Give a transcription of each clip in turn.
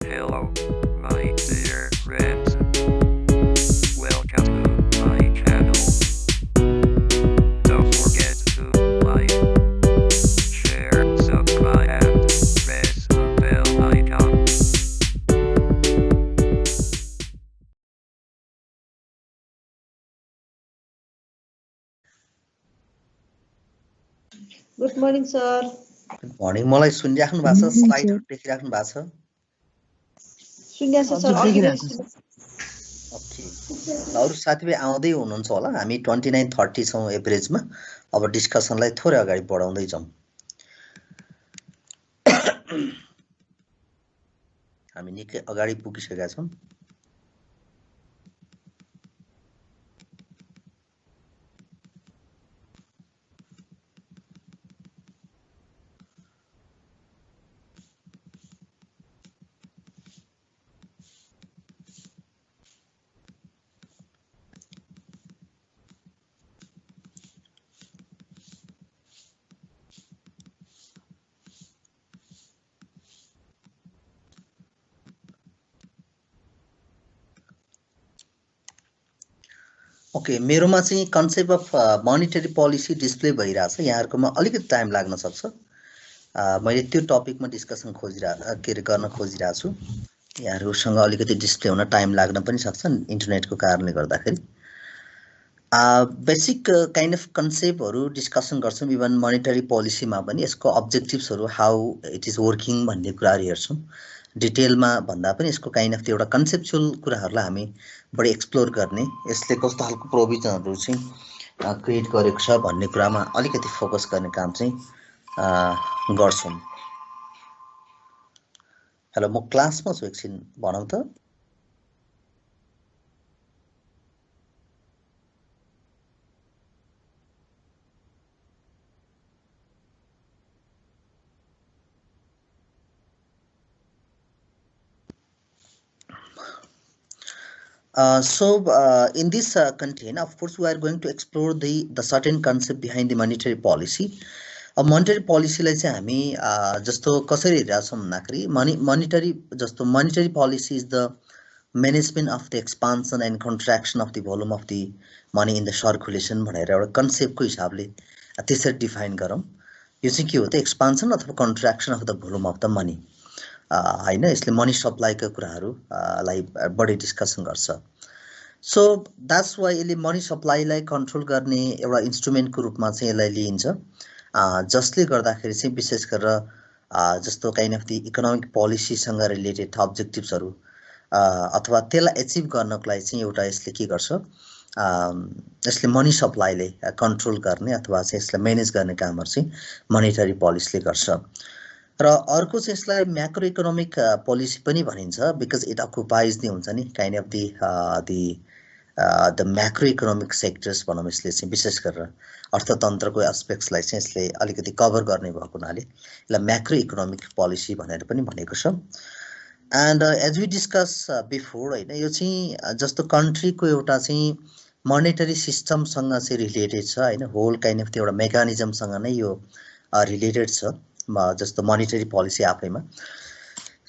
Hello, my dear friends. Welcome to my channel. Don't forget to like, share, subscribe, and press the bell icon. Good morning, sir. Good morning. मलाई सुनिराख्नु भएको छ, स्लाइडहरु देखिराख्नु भएको छ? सुन्दैछ सर, अघि ओके। अरु साथीभाइ आउँदै हुनुहुन्छ होला। हामी 29:30 छौं एभरेजमा। अब डिस्कसनलाई थोरै अगाडि बढाउँदै जाउँ। हामी निकै अगाडि पुगिसकेका छौं। ओके, मेरोमा चाहिँ concept of monetary policy display भइरहेछ। यहाँहरुकोमा अलिकति टाइम लाग्न सक्छ। मैले त्यो टपिकमा डिस्कसन गर्न खोजिरहेको छु। यहाँहरुसँग अलिकति डिस्प्ले हुन टाइम लाग्न पनि सक्छ इन्टरनेटको कारणले गर्दाखेरि। बेसिक काइन्ड अफ कन्सेप्टहरु डिस्कसन गर्छौं। इभन मोनिटरी पोलिसीमा पनि यसको अब्जेक्टिभ्सहरु हाउ इट इज वर्किङ भन्ने कुराहरु हेर्छौं। डिटेलमा भन्दा पनि यसको काइन्ड अफ एउटा कन्सेप्चुअल कुराहरुलाई हामी बढी एक्सप्लोर गर्ने, यसले कस्तो खालको प्रोभिजनहरु चाहिँ क्रिएट गरेको छ भन्ने कुरामा अलिकति फोकस गर्ने काम चाहिँ गर्छौं। हेलो, म क्लासमा छु, एकछिन भनौं त। In this content, of course, we are going to explore the certain concept behind the monetary policy. Monetary policy लाई चाहिँ हामी जस्तो कसरी हेरेका छौं भन्दाखेरि monetary policy is the management of the expansion and contraction of the volume of the money in the circulation भनेर एउटा कन्सेप्टको हिसाबले त्यसरी डिफाइन गरौँ। यो चाहिँ के हो त, एक्सपान्सन अथवा contraction of the volume of the money हैन। यसले मनी सप्लाईका कुराहरुलाई बढी डिस्कसन गर्छ। सो द्याट्स वाइ यसले मनी सप्लाईलाई कन्ट्रोल गर्ने एउटा इन्स्ट्रुमेन्टको रूपमा चाहिँ यसलाई लिइन्छ, जसले गर्दाखेरि चाहिँ विशेष गरेर जस्तो काइन्ड अफ द इकोनोमिक पोलिसीसँग रिलेटेड अब्जेक्टिभ्सहरु अथवा त्यसलाई एचिभ गर्नको लागि चाहिँ एउटा यसले के गर्छ, यसले मनी सप्लाईले कन्ट्रोल गर्ने अथवा चाहिँ यसलाई म्यानेज गर्ने कामहरु चाहिँ मोनेटरी पोलिसीले गर्छ। र अर्को चाहिँ यसलाई म्याक्रो इकोनोमिक पोलिसी पनि भनिन्छ, बिकज इट अकुपाइज दी हुन्छ नि kind of the macro economic sectors भनौँ। यसले चाहिँ विशेष गरेर अर्थतन्त्रको एस्पेक्ट्सलाई चाहिँ यसले अलिकति कभर गर्ने भएको हुनाले यसलाई म्याक्रो इकोनोमिक पोलिसी भनेर पनि भनेको छ। And as we discuss before हैन, यो चाहिँ जस्तो कन्ट्रीको एउटा चाहिँ मोनेटरी सिस्टमसँग चाहिँ रिलेटेड छ हैन, होल काइन्ड अफ त्यो एउटा मेकानिजमसँग नै यो रिलेटेड छ, जस्तो मोनेटरी पोलिसी आफैमा।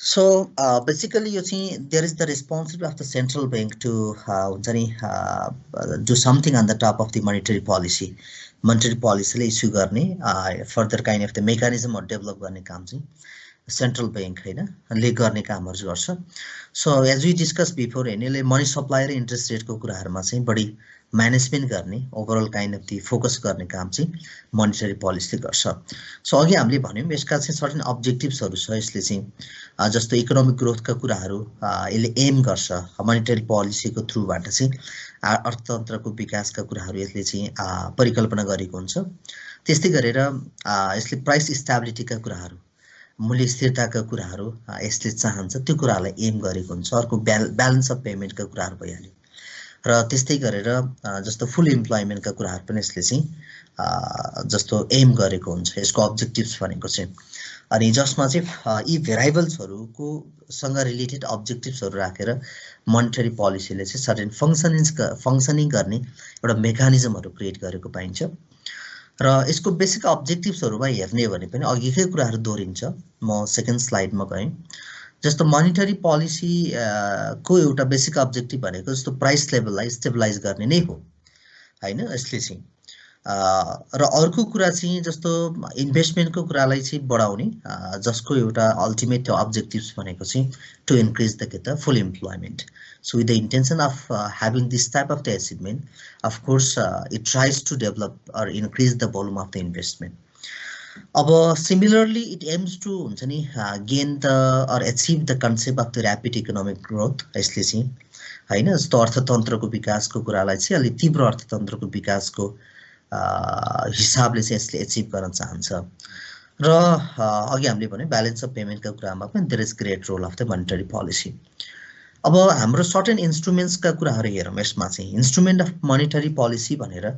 सो बेसिकली यो चाहिँ there is the responsibility of the central bank to हुन्छ नि do something on the top of the monetary policy. Monetary पोलिसीले इस्यु गर्ने फर्दर काइन्ड अफ द मेकानिजमहरु डेभलप गर्ने काम चाहिँ सेन्ट्रल बैंक हैन ले गर्ने कामहरु गर्छ। So as we discuss before हैन, यसले मनी सप्लाई र इन्ट्रेस्ट रेटको कुराहरुमा चाहिँ बढी म्यानेजमेन्ट गर्ने, overall kind of the focus गर्ने काम चाहिँ मोनेटरी पोलिसीले गर्छ। सो अघि हामीले भन्यौं यसका चाहिँ सर्टेन अब्जेक्टिभ्सहरु छ। यसले चाहिँ जस्तो इकोनोमिक ग्रोथका कुराहरु यसले एम गर्छ, मोनेटरी पोलिसीको थ्रुबाट चाहिँ अर्थतन्त्रको विकासका कुराहरु यसले चाहिँ परिकल्पना गरेको हुन्छ। त्यस्तै गरेर यसले प्राइस स्टेबिलिटीका कुराहरु, मूल्य स्थिरताका कुराहरु यसले चाहन्छ, त्यो कुरालाई एम गरेको हुन्छ। अर्को ब्यालेन्स अफ पेमेन्टका कुराहरु भइहाल्यो। र त्यस्तै गरेर जस्तो फुल इम्प्लोइमेन्टका कुराहरु पनि यसले चाहिँ जस्तो एम गरेको हुन्छ, यसको अब्जेक्टिभ्स भनेको चाहिँ। अनि जसमा चाहिँ यी भेरिएबल्सहरुको सँग रिलेटेड अब्जेक्टिभ्सहरु राखेर मोनेटरी पोलिसीले चाहिँ सर्टेन फंक्सनिङ गर्ने एउटा मेकानिजमहरु क्रिएट गरेको पाइन्छ। र यसको बेसिक अब्जेक्टिभ्सहरुमा हेर्ने भने पनि अघिकै कुराहरु दोहोरिन्छ। म सेकेन्ड स्लाइडमा गएँ। जस्तो मनिटरी पोलिसी को एउटा बेसिक अब्जेक्टिभ भनेको जस्तो प्राइस लेभललाई स्टेबलाइज गर्ने नै हो हैन यसले चाहिँ र अर्को कुरा चाहिँ जस्तो इन्भेस्टमेन्टको कुरालाई चाहिँ बढाउने जसको एउटा अल्टिमेट अब्जेक्टिभ्स भनेको चाहिँ to increase the full employment so with the intention of having this type of the achievement of course it tries to develop or increase the volume of the investment अब similarly it aims to हुन्छ नि gain the or achieve the concept of the rapid economic growth यसले चाहिँ हैन जस्तो अर्थतन्त्रको विकासको कुरालाई चाहिँ अलिक तीव्र अर्थतन्त्रको विकासको हिसाबले चाहिँ यसले एचिभ गर्न चाहन्छ र अघि हामीले भने ब्यालेन्स अफ पेमेन्टका कुरामा पनि there is great role of the monetary policy अब हाम्रो सर्टेन इन्स्ट्रुमेन्ट्सका कुराहरू हेरौँ यसमा चाहिँ इन्स्ट्रुमेन्ट अफ मोनिटरी पोलिसी भनेर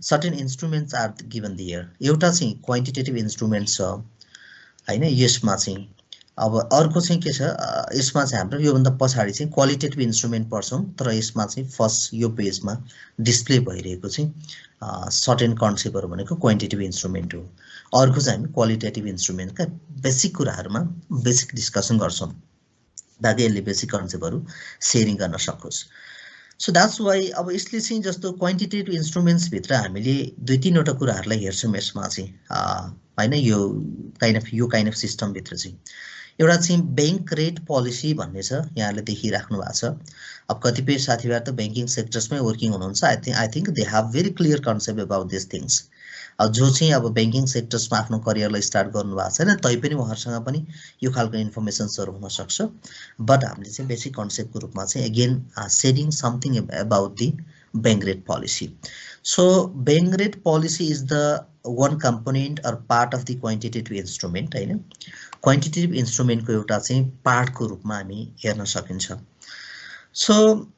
certain instruments are given there एउटा चाहिँ क्वान्टिटेटिभ इन्स्ट्रुमेन्ट छ हैन यसमा चाहिँ अब अर्को चाहिँ के छ यसमा चाहिँ हाम्रो योभन्दा पछाडि चाहिँ क्वालिटेटिभ इन्स्ट्रुमेन्ट पढ्छौँ तर यसमा चाहिँ फर्स्ट यो पेजमा डिस्प्ले भइरहेको चाहिँ सर्टेन कन्सेप्टहरू भनेको क्वान्टिटेटिभ इन्स्ट्रुमेन्ट हो अर्को चाहिँ हामी क्वालिटेटिभ इन्स्ट्रुमेन्टका बेसिक कुराहरूमा बेसिक डिस्कसन गर्छौँ ताकि यसले बेसिक कन्सेप्टहरू सेयरिङ गर्न सकोस् सो द्याट्स वाइ अब यसले चाहिँ जस्तो क्वान्टिटेटिभ इन्स्ट्रुमेन्ट्सभित्र हामीले दुई तीनवटा कुराहरूलाई हेर्छौँ यसमा चाहिँ होइन यो काइन्ड अफ सिस्टमभित्र चाहिँ एउटा चाहिँ ब्याङ्क रेट पोलिसी भन्ने छ यहाँले देखिराख्नु भएको छ अब कतिपय साथीभाइ त ब्याङ्किङ सेक्टर्समै वर्किङ हुनुहुन्छ I think they have very clear concept about this things जो चाहिँ अब ब्याङ्किङ सेक्टर्समा आफ्नो करियरलाई स्टार्ट गर्नुभएको छैन तैपनि उहाँहरूसँग पनि यो खालको इन्फर्मेसन्सहरू हुनसक्छ बट हामीले चाहिँ बेसिक कन्सेप्टको रूपमा चाहिँ again sharing something about the bank rate policy so bank rate policy is the one component or part of the quantitative instrument होइन क्वान्टिटेटिभ इन्स्ट्रुमेन्टको एउटा चाहिँ पार्टको रूपमा हामी हेर्न सकिन्छ so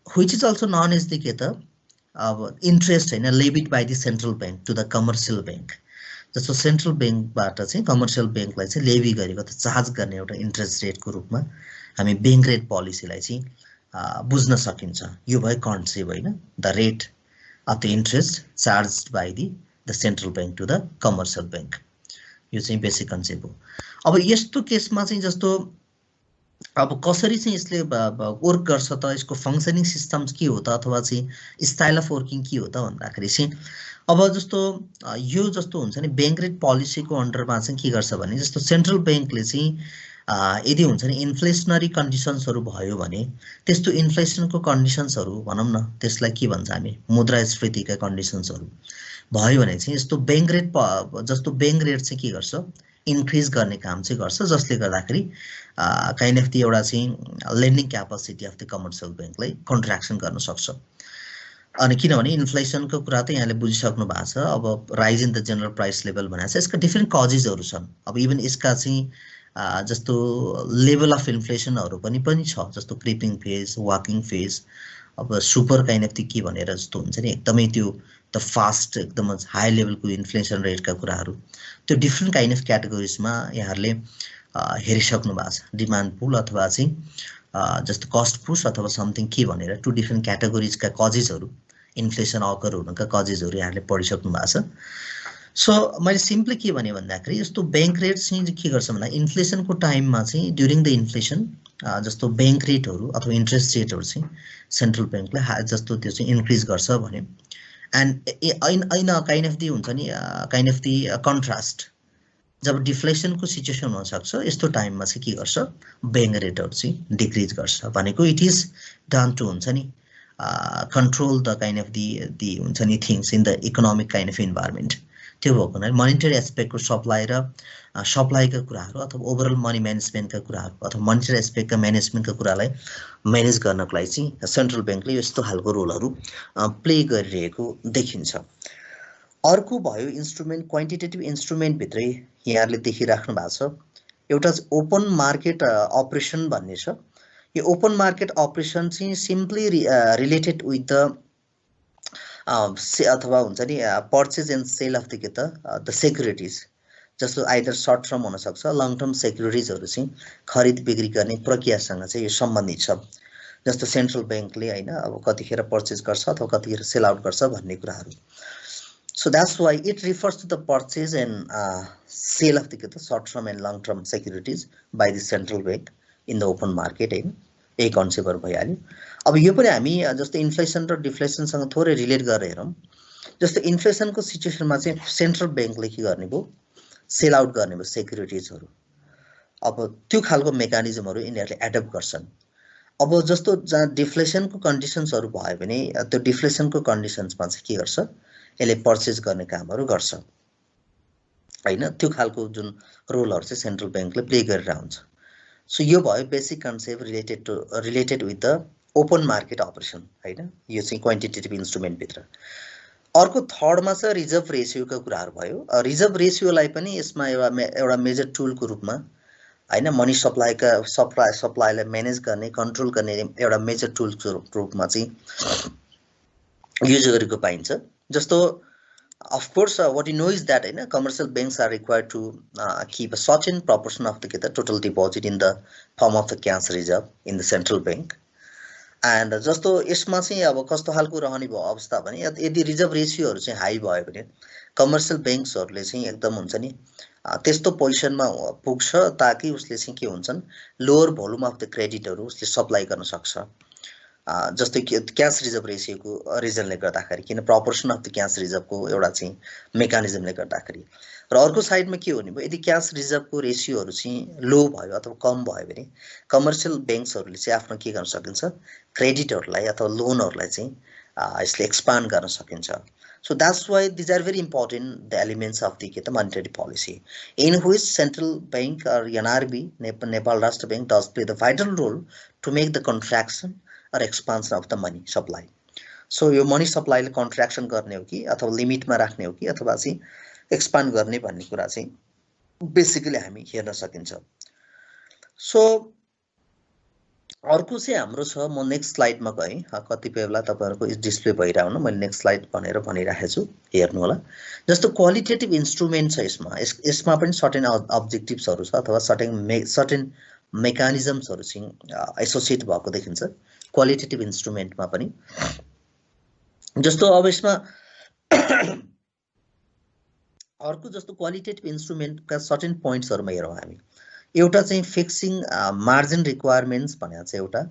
which is also known as the के त अब इन्ट्रेस्ट होइन levied by the central bank to the commercial bank जस्तो सेन्ट्रल ब्याङ्कबाट चाहिँ कमर्सियल ब्याङ्कलाई चाहिँ लेबी गरेको त चार्ज गर्ने एउटा इन्ट्रेस्ट रेटको रूपमा हामी ब्याङ्क रेट पोलिसीलाई चाहिँ बुझ्न सकिन्छ यो भयो कन्सेप्ट होइन the rate of the interest charge by the central bank to the commercial bank यो चाहिँ बेसिक कन्सेप्ट हो अब यस्तो केसमा चाहिँ जस्तो अब कसरी चाहिँ यसले वर्क गर्छ त यसको फङ्सनिङ सिस्टम्स के हो त अथवा चाहिँ स्टाइल अफ वर्किङ के हो त भन्दाखेरि चाहिँ अब जस्तो यो जस्तो हुन्छ नि ब्याङ्क रेट पोलिसीको अन्डरमा चाहिँ के गर्छ भने जस्तो सेन्ट्रल ब्याङ्कले चाहिँ यदि हुन्छ नि इन्फ्लेसनरी कन्डिसन्सहरू भयो भने त्यस्तो इन्फ्लेसनको कन्डिसन्सहरू भनौँ न त्यसलाई के भन्छ हामी मुद्रास्फीतिका कन्डिसन्सहरू भयो भने चाहिँ यस्तो ब्याङ्क रेट जस्तो ब्याङ्क रेट चाहिँ के गर्छ इन्क्रिज गर्ने काम चाहिँ गर्छ जसले गर्दाखेरि काइन्ड अफ दी एउटा चाहिँ lending capacity of the commercial ब्याङ्कलाई कन्ट्र्याक्सन गर्न सक्छ अनि किनभने इन्फ्लेसनको कुरा त यहाँले बुझिसक्नु भएको छ अब rise in the general price level भनेको छ यसका डिफ्रेन्ट कजेसहरू छन् अब इभन यसका चाहिँ जस्तो लेभल अफ इन्फ्लेसनहरू पनि छ जस्तो क्रिपिङ फेज वाकिङ फेज अब सुपर काइन्ड अफ के भनेर जस्तो हुन्छ नि एकदमै त्यो द फास्ट एकदम हाई लेभलको इन्फ्लेसन रेटका कुराहरू त्यो डिफ्रेन्ट काइन्ड अफ क्याटेगोरिजमा यहाँहरूले हेरिसक्नु भएको छ डिमान्ड पुल अथवा चाहिँ जस्तो कस्ट पुस अथवा समथिङ के भनेर टु डिफ्रेन्ट क्याटेगोरिजका कजेसहरू इन्फ्लेसन अकर हुनुका कजेसहरू यहाँहरूले पढिसक्नु भएको छ सो मैले सिम्पली के भने भन्दाखेरि यस्तो ब्याङ्क रेट चाहिँ के गर्छ भन्दा इन्फ्लेसनको टाइममा चाहिँ ड्युरिङ द इन्फ्लेसन जस्तो ब्याङ्क रेटहरू अथवा इन्ट्रेस्ट रेटहरू चाहिँ सेन्ट्रल ब्याङ्कले जस्तो त्यो चाहिँ इन्क्रिज गर्छ भने एन्ड ऐन काइन्ड अफ दी हुन्छ नि काइन्ड अफ दी कन्ट्रास्ट जब डिफ्लेसनको सिचुएसन हुनसक्छ यस्तो टाइममा चाहिँ के गर्छ ब्याङ्क रेटहरू चाहिँ डिक्रिज गर्छ भनेको इट इज डन टु हुन्छ नि control the kind of the हुन्छ नि things in the economic kind of environment त्यो भएको हुनाले मोनिटरी एस्पेक्टको सप्लाई र सप्लाईका कुराहरू अथवा ओभरअल मनी म्यानेजमेन्टका कुराहरू अथवा मोनिटरी एस्पेक्टका म्यानेजमेन्टका कुरालाई म्यानेज गर्नको लागि चाहिँ सेन्ट्रल ब्याङ्कले यस्तो खालको रोलहरू प्ले गरिरहेको देखिन्छ अर्को भयो इन्स्ट्रुमेन्ट क्वान्टिटेटिभ इन्स्ट्रुमेन्टभित्रै यहाँहरूले देखिराख्नु भएको छ एउटा ओपन मार्केट अपरेसन भन्ने छ यो ओपन मार्केट अपरेसन चाहिँ सिम्पली रिलेटेड विथ द अथवा हुन्छ नि purchase and sale of the securities जस्तो आइदर सर्ट टर्म हुनसक्छ लङ टर्म सेक्युरिटिजहरू चाहिँ खरिद बिक्री गर्ने प्रक्रियासँग चाहिँ यो सम्बन्धित छ जस्तो सेन्ट्रल ब्याङ्कले होइन अब कतिखेर पर्चेज गर्छ अथवा कतिखेर सेल आउट गर्छ भन्ने कुराहरू so that's why it refers to the purchase and sale of the short term and long term securities by the central bank in the open market हैन यही कन्सेप्टहरु भइहाल्यो अब यो पनि हामी जस्तो इन्फ्लेसन र डिफ्लेसनसँग थोरै रिलेट गरेर हेरौं जस्तो इन्फ्लेसनको सिचुएसनमा चाहिँ सेन्ट्रल बैंकले के गर्ने भो सेल आउट गर्ने भो सेक्युरिटीजहरु अब त्यो खालको मेकानिजमहरु यिनीहरुले एडप्ट गर्छन् अब जस्तो जहाँ डिफ्लेसनको कन्डिसन्सहरु भयो भने त्यो डिफ्लेसनको कन्डिसन्समा चाहिँ के गर्छ यसले पर्चेज गर्ने कामहरु गर्छ हैन त्यो खालको जुन रोलहरु चाहिँ सेन्ट्रल बैंकले प्ले गरेर हुन्छ सो यो भयो basic concept related with the open market operation हैन यो चाहिँ क्वान्टिटेटिभ इन्स्ट्रुमेन्ट भित्र अर्को थर्डमा छ रिजर्भ रेशियोको कुराहरु भयो रिजर्भ रेशियोलाई पनि यसमा एउटा मेजर टुलको रूपमा हैन मनी सप्लाईलाई म्यानेज गर्ने कन्ट्रोल गर्ने एउटा मेजर टुलको रूपमा चाहिँ युज गरेको पाइन्छ जस्तो of course what you know is that commercial banks are required to keep a certain proportion of the total deposit in the form of the cash reserve in the central bank and जस्तो यसमा चाहिँ अब कस्तो खालको रहने भयो अवस्था भने यदि रिजर्भ रेशियोहरु चाहिँ हाई भयो भने कमर्शियल बैंक्सहरुले चाहिँ एकदम हुन्छ नि त्यस्तो पोजिसनमा पुग्छ ताकि उसले चाहिँ के हुन्छन् लोअर भोल्युम अफ द क्रेडिटहरु उसले सप्लाई गर्न सक्छ जस्तै क्याश रिजर्भ रेशियोको रिजनले गर्दाखेरि किन प्रपोर्सन अफ द क्याश रिजर्भको एउटा चाहिँ मेकानिजमले गर्दाखेरि र अर्को साइडमा के हुने भयो यदि क्याश रिजर्भको रेशियोहरु चाहिँ लो भयो अथवा कम भयो भने कमर्शियल बैंक्सहरुले चाहिँ आफ्नो के गर्न सकिन्छ क्रेडिटहरुलाई अथवा लोनहरुलाई चाहिँ यसले एक्सपान्ड गर्न सकिन्छ so that's why these are very important the elements of the monetary policy in which central bank or NRB Nepal Rashtra Bank does play the vital role to make the contraction or expansion of the money supply so यो money supply ले contraction गर्ने हो कि अथवा limit मा राख्ने हो कि अथवा चाहिँ एक्सपान्ड गर्ने भन्ने कुरा चाहिँ बेसिकली हामी हेर्न सकिन्छ सो अर्को चाहिँ हाम्रो छ म नेक्स्ट स्लाइडमा गए कतिपय बेला तपाईहरुको डिस्प्ले भइराउन मैले नेक्स्ट स्लाइड भनेर भनिराखेको छु हेर्नु होला जस्तो क्वालिटेटिभ इन्स्ट्रुमेन्ट छ यसमा पनि सर्टेन अब्जेक्टिभ्सहरु छ अथवा सर्टेन मेकानिजम्सहरु चाहिँ एसोसिएट भएको देखिन्छ क्वालिटेटिभ इन्स्ट्रुमेन्टमा पनि जस्तो अब यसमा अर्को जस्तो क्वालिटेटिभ इन्स्ट्रुमेन्टका सर्टेन पोइन्ट्सहरुमा हेरौं हामी एउटा चाहिँ फिक्सिङ मार्जिन रिक्वायरमेन्ट्स भनेको चाहिँ एउटा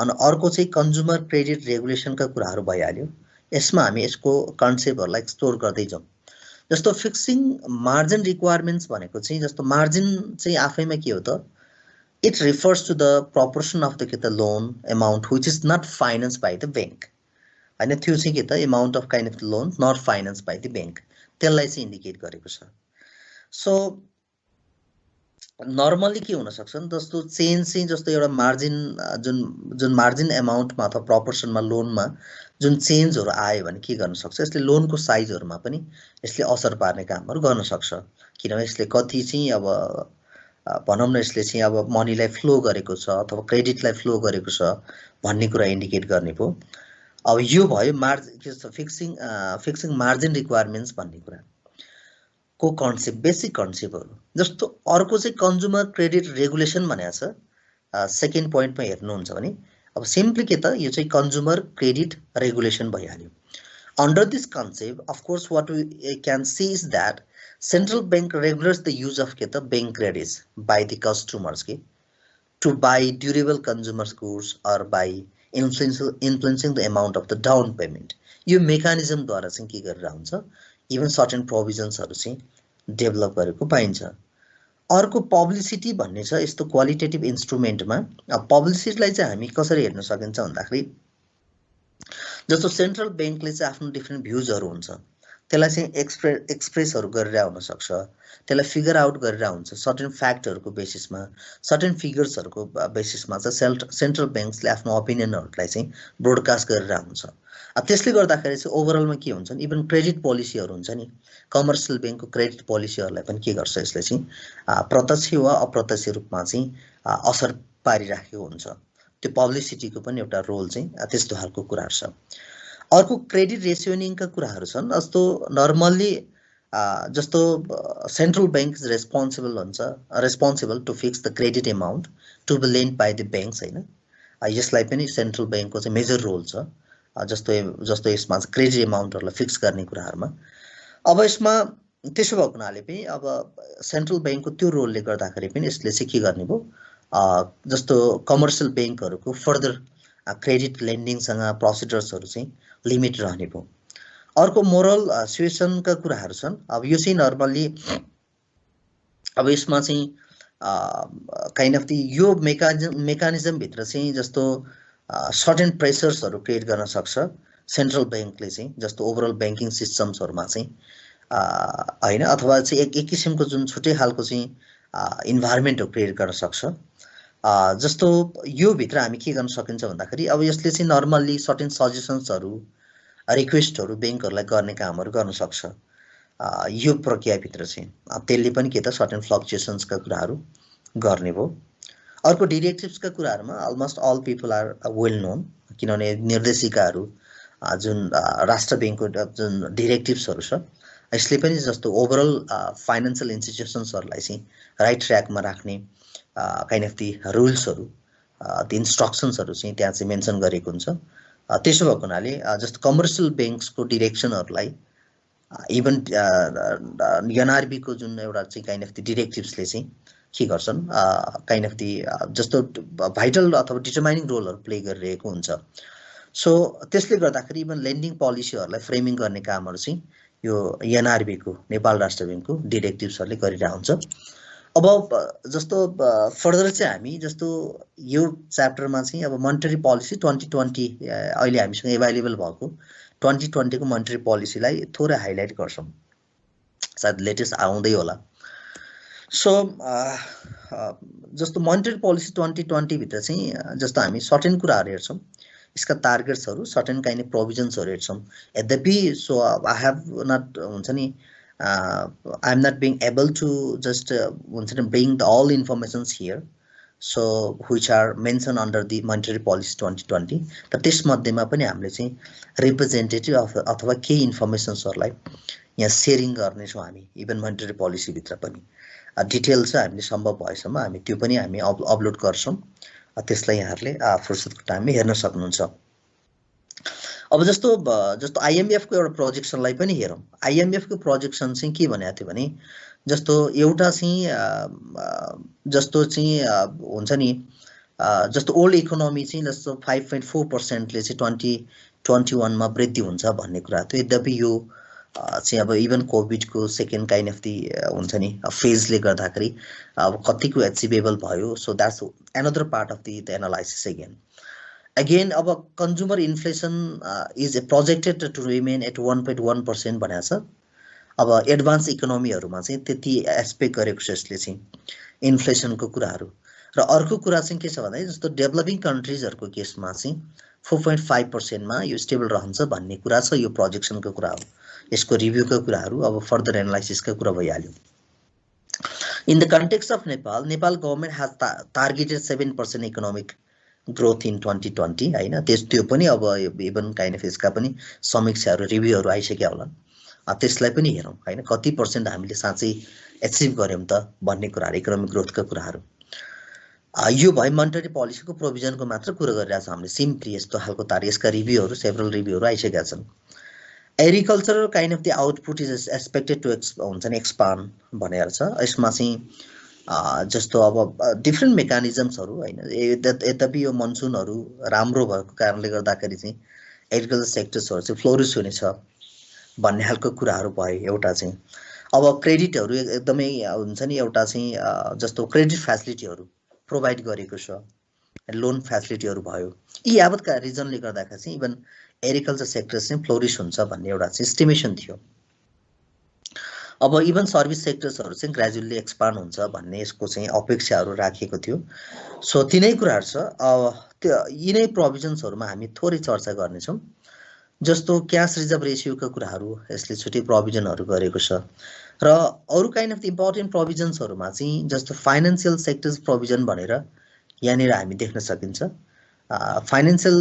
अनि अर्को चाहिँ कन्ज्युमर क्रेडिट रेगुलेसनका कुराहरु भइहाल्यो यसमा हामी यसको कन्सेप्टहरुलाई एक्सप्लोर गर्दै जाउँ जस्तो फिक्सिङ मार्जिन रिक्वायरमेन्ट्स भनेको चाहिँ जस्तो मार्जिन चाहिँ आफैमा के हो त it refers to the proportion of the loan amount which is not financed by the bank and त्यो चाहिँ के त amount of kind of loan not financed by the bank त्यसलाई चाहिँ इन्डिकेट गरेको छ सो नर्मली के हुन सक्छ नि जस्तो चेन्ज चाहिँ जस्तो एउटा मार्जिन जुन मार्जिन अमाउन्टमा अथवा प्रोपोर्सनमा लोनमा जुन चेन्जहरु आयो भने के गर्न सक्छ यसले लोनको साइजहरुमा पनि यसले असर पार्ने कामहरु गर्न सक्छ किनभने यसले कति चाहिँ अब भनौं न यसले चाहिँ अब मनीलाई फ्लो गरेको छ अथवा क्रेडिटलाई फ्लो गरेको छ भन्ने कुरा इन्डिकेट गर्ने भो अब यो भयो मार्जिन फिक्सिङ मार्जिन रिक्वायरमेन्ट्स भन्ने कुरा को कन्सेप्ट बेसिक कन्सेप्टहरु जस्तो अर्को चाहिँ कन्ज्युमर क्रेडिट रेगुलेसन भनेको छ सेकेन्ड पोइन्टमा हेर्नुहुन्छ भने अब सिम्पली के त यो चाहिँ कन्ज्युमर क्रेडिट रेगुलेसन भइहाल्यो under this concept of course what we can see is that central bank regulates the use of the bank credits by the customers to buy durable consumer goods or by influencing the amount of the down payment यो mechanism द्वारा चाहिँ के गरेर हुन्छ even certain प्रोभिजन्सहरु चाहिँ develop गरेको पाइन्छ अर्को पब्लिसिटी भन्ने छ यस्तो क्वालिटेटिभ इन्स्ट्रुमेन्टमा पब्लिसिटीलाई चाहिँ हामी कसरी हेर्न सकिन्छ भन्दाखेरि जस्तो सेन्ट्रल बैंकले चाहिँ आफ्नो डिफरेन्ट भ्यूजहरु हुन्छ त्यसलाई चाहिँ एक्सप्रेसहरु गरेर आउन सक्छ त्यसलाई फिगर आउट गरेर हुन्छ सर्टेन फ्याक्टहरुको बेसिसमा सर्टेन फिगर्सहरुको बेसिसमा चाहिँ सेन्ट्रल बैंक्सले आफ्नो ओपिनियनहरुलाई चाहिँ ब्रोडकास्ट गरेर आउँछ त्यसले गर्दाखेरि चाहिँ ओभरअलमा के हुन्छ नि इभन क्रेडिट पोलिसीहरु हुन्छ नि कमर्शियल बैंकको क्रेडिट पोलिसीहरुलाई पनि के गर्छ यसले चाहिँ प्रत्यक्ष वा अप्रत्यक्ष रूपमा चाहिँ असर पारिराखेको हुन्छ त्यो पब्लिसिटीको पनि एउटा रोल चाहिँ त्यस्तो खालको कुराहरु छ अर्को क्रेडिट रेसियोनिङका कुराहरु छन् जस्तो नर्मली जस्तो central bank is responsible to fix the credit amount to be lend by the banks हैन यसलाई पनि सेन्ट्रल बैंकको चाहिँ मेजर रोल छ जस्तो यसमा क्रेडिट अमाउन्टहरुलाई फिक्स गर्ने कुराहरुमा अब यसमा त्यसो भएको हुनाले पनि अब सेन्ट्रल बैंकको त्यो रोलले गर्दाखेरि पनि यसले चाहिँ के गर्ने भो जस्तो कमर्सियल बैंकहरुको फर्दर क्रेडिट लेन्डिङसँग प्रोसिडर्सहरु चाहिँ लिमिट रहने भयो। अर्को मोरल सुएसनका कुराहरु छन्। अब यो चाहिँ नर्मली अब यसमा चाहिँ काइन्ड अफ द यो मेकानिजम भित्र चाहिँ जस्तो सर्टेन प्रेसर्सहरु क्रिएट गर्न सक्छ सेन्ट्रल बैंकले चाहिँ, जस्तो ओभरअल बैंकिङ सिस्टम्सहरुमा चाहिँ हैन, अथवा चाहिँ एक किसिमको जुन छुट्टै खालको चाहिँ इन्भाइरोमेन्ट क्रिएट गर्न सक्छ। जस्तो यो भित्र हामी के गर्न सकिन्छ भन्दाखेरि अब यसले चाहिँ नर्मल्ली सर्टेन सजेसन्सहरु रिक्वेस्टहरु बैंकहरुलाई गर्ने कामहरु गर्न सक्छ। यो प्रक्रिया भित्र चाहिँ त्यसले पनि के त सर्टेन फ्लक्चुएसन्सका कुराहरु गर्ने भयो। अर्को डिरेक्टिभ्सका कुराहरुमा almost all people are well known, किनभने निर्देशिकाहरु जुन राष्ट्र बैंकको जुन डिरेक्टिभ्सहरु छ यसले पनि जस्तो ओभरअल फाइनान्शियल इन्स्टिट्युसन्सहरुलाई चाहिँ राइट ट्र्याकमा राख्ने काइन्ड अफ दी रुल्सहरु दी इन्स्ट्रक्सन्सहरु चाहिँ त्यहाँ चाहिँ मेन्सन गरेको हुन्छ। त्यसो भएको हुनाले जस्तो कमर्सियल बैंक्सको डिरेक्सनहरुलाई इभन एनआरबी को जुन एउटा चाहिँ काइन्ड अफ दी डिरेक्टिभ्सले चाहिँ के गर्छन् काइन्ड अफ दी जस्तो भाइटल अथवा डिटरमाइनिङ रोलहरु प्ले गरिरहेको हुन्छ। सो त्यसले गर्दाखेरि इभन लेन्डिङ पोलिसीहरुलाई फ्रेमिङ गर्ने कामहरु चाहिँ यो एनआरबी को नेपाल राष्ट्र बैंकको डिरेक्टिभ्सहरुले गरिरहेको हुन्छ। अब जस्तो फर्दर चाहिँ हामी जस्तो यो च्याप्टरमा चाहिँ अब मोनेटरी पोलिसी 2020 अहिले हामीसँग अवेलेबल भएको 2020 को मोनेटरी पोलिसीलाई थोरै हाइलाइट गर्छौं, सायद लेटेस्ट आउँदै होला। सो जस्तो मोनेटरी पोलिसी 2020 भित्र चाहिँ जस्तो हामी सर्टेन कुराहरु हेर्छौं, यसका टार्गेट्सहरु सर्टेन काइन्ड अफ प्रोभिजन्सहरु हेर्छौं। यद्यपि सो आई हेभ नट हुन्छ नि I am not being able to just bring all informations here, so which are mentioned under the monetary policy 2020. तर त्यसमध्येमा पनि हामीले चाहिँ रिप्रेजेन्टेटिभ अथवा केही इन्फर्मेसन्सहरुलाई यहाँ शेयरिङ गर्ने छौं हामी इभन मोनेटरी पोलिसी भित्र पनि। डिटेल चाहिँ हामीले सम्भव भएसम्म हामी त्यो पनि हामी अपलोड गर्छौं, त्यसलाई यहाँहरुले फुर्सदको टाइममा हेर्न सक्नुहुन्छ। अब जस्तो आईएमएफ को एउटा प्रोजेक्सनलाई पनि हेरौं। आईएमएफ को प्रोजेक्सन चाहिँ के भनेको थियो भने जस्तो एउटा चाहिँ जस्तो चाहिँ हुन्छ नि जस्तो ओल्ड इकोनोमी चाहिँ जस्तो 5.4% ले चाहिँ 2021 मा वृद्धि हुन्छ भन्ने कुरा थियो। यद्यपि यो चाहिँ अब इभन कोभिड को सेकेन्ड काइन्ड अफ दी हुन्छ नि फेजले गर्दाखेरि अब कतिको एचिभेबल भयो। So that's another part of the analysis again. अब consumer inflation is projected to remain at 1.1% भनेको छ। अब एडभान्स इकोनोमीहरुमा चाहिँ त्यति एस्पेक्ट गरेको छ यसले चाहिँ इन्फ्लेसनको कुराहरु। र अर्को कुरा चाहिँ के छ भन्दा जस्तो डेभलपिङ कन्ट्रीजहरुको केसमा चाहिँ 4.5% मा यो स्टेबल रहन्छ भन्ने कुरा छ। यो प्रोजेक्सनको कुरा हो, यसको रिभ्यूको कुराहरु अब फर्दर एनालाइसिसका कुरा भइहाल्यो। In the context of Nepal, Nepal government has targeted 7% economic growth in 2020 हैन। त्यो पनि अब इभन काइन्ड अफ यसका पनि समीक्षाहरु रिभ्यूहरु आइसक्या होला, त्यसलाई पनि हेरौं हैन कति पर्सेन्ट हामीले साँच्चै एचिभ गर्यौं त भन्ने कुराहरु इकोनोमिक ग्रोथका कुराहरु। यो भए मोनेटरी पोलिसीको प्रोभिजनको मात्र कुरा गरिरहेछ हामीले सिम्पली यस्तो खालको तार यसका रिभ्यूहरु सेभरल रिभ्यूहरु आइसकेका छन्। Agricultural kind of the output is expected to हुन्छ नि एक्सपान्ड भनेर छ। यसमा चाहिँ जस्तो अब डिफरेन्ट मेकानिजम्सहरु हैन। यद्यपि यो मनसुनहरु राम्रो भएको कारणले गर्दाखेरि चाहिँ एग्रिकल्चर सेक्टर्सहरु चाहिँ फ्लोरिश हुनेछ भन्ने खालको कुराहरु भए। एउटा चाहिँ अब क्रेडिटहरु एकदमै हुन्छ नि एउटा चाहिँ जस्तो क्रेडिट फ्यासिलिटीहरु प्रोभाइड गरेको छ, लोन फ्यासिलिटीहरु भयो। यी यावतका रिजनले गर्दाखेरि चाहिँ इभन एग्रिकल्चर सेक्टर चाहिँ फ्लोरिश हुन्छ भन्ने एउटा चाहिँ एस्टिमेसन थियो। अब इभन सर्भिस सेक्टर्सहरु चाहिँ ग्रेजुअली एक्सपान्ड हुन्छ भन्ने यसको चाहिँ अपेक्षाहरु राखेको थियो। सो तिनै कुराहरु छ। त्यो यिनै प्रोभिजन्सहरुमा हामी थोरै चर्चा गर्ने छौं। जस्तो क्याश रिजर्भ रेशियोका कुराहरु यसले छुट्टै प्रोभिजनहरु गरेको छ। र अरु काइन्ड अफ द इम्पोर्टेन्ट प्रोभिजन्सहरुमा चाहिँ जस्तो फाइनान्शियल सेक्टर्स प्रोभिजन भनेर यहाँनिर हामी देख्न सकिन्छ। Financial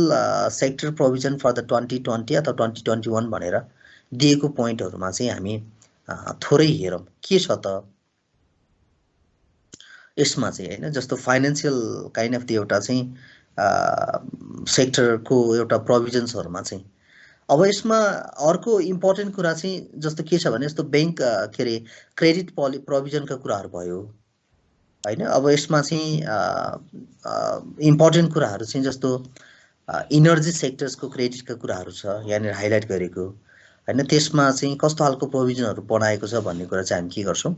sector provision for the 2020 अथवा 2021 भनेर दिएको पोइन्टहरुमा चाहिँ हामी थोरै हेरौं के छ त यसमा चाहिँ हैन। जस्तो फाइनान्शियल काइन्ड अफ द एउटा चाहिँ सेक्टरको एउटा प्रोभिजन्सहरुमा चाहिँ अब यसमा अर्को इम्पोर्टेन्ट कुरा चाहिँ जस्तो के छ भने जस्तो बैंक के रे क्रेडिट प्रोभिजनका कुराहरु भयो हैन। अब यसमा चाहिँ इम्पोर्टेन्ट कुराहरू चाहिँ जस्तो इनर्जी सेक्टर्सको क्रेडिटका कुराहरू छ यहाँनिर हाइलाइट गरेको हैन। त्यसमा चाहिँ कस्तो खालको प्रोभिजनहरू बनाएको छ भन्ने कुरा चाहिँ हामी के गर्छौँ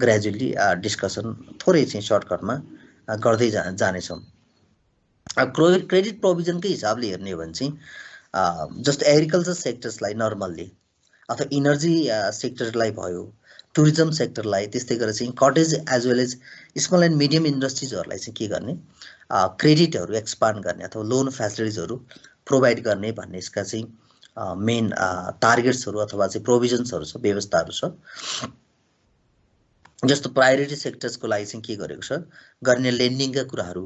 ग्रेजुअली डिस्कसन थोरै चाहिँ सर्टकटमा गर्दै जानेछौँ। क्रेडिट प्रोभिजनकै हिसाबले हेर्ने हो भने चाहिँ जस्तो एग्रिकल्चर सेक्टर्सलाई नर्मल्ली अथवा इनर्जी सेक्टरलाई भयो, टुरिज्म सेक्टरलाई, त्यस्तै गरेर चाहिँ cottage as well as small and medium इन्डस्ट्रिजहरूलाई चाहिँ के गर्ने क्रेडिटहरू एक्सपान्ड गर्ने अथवा लोन फेसिलिटिजहरू प्रोभाइड गर्ने भन्ने यसका चाहिँ मेन टार्गेट्सहरू अथवा चाहिँ प्रोभिजन्सहरू छ, व्यवस्थाहरू छ। जस्तो प्रायोरिटी सेक्टर्सको लागि चाहिँ के गरेको छ गर्ने लेन्डिङका कुराहरू,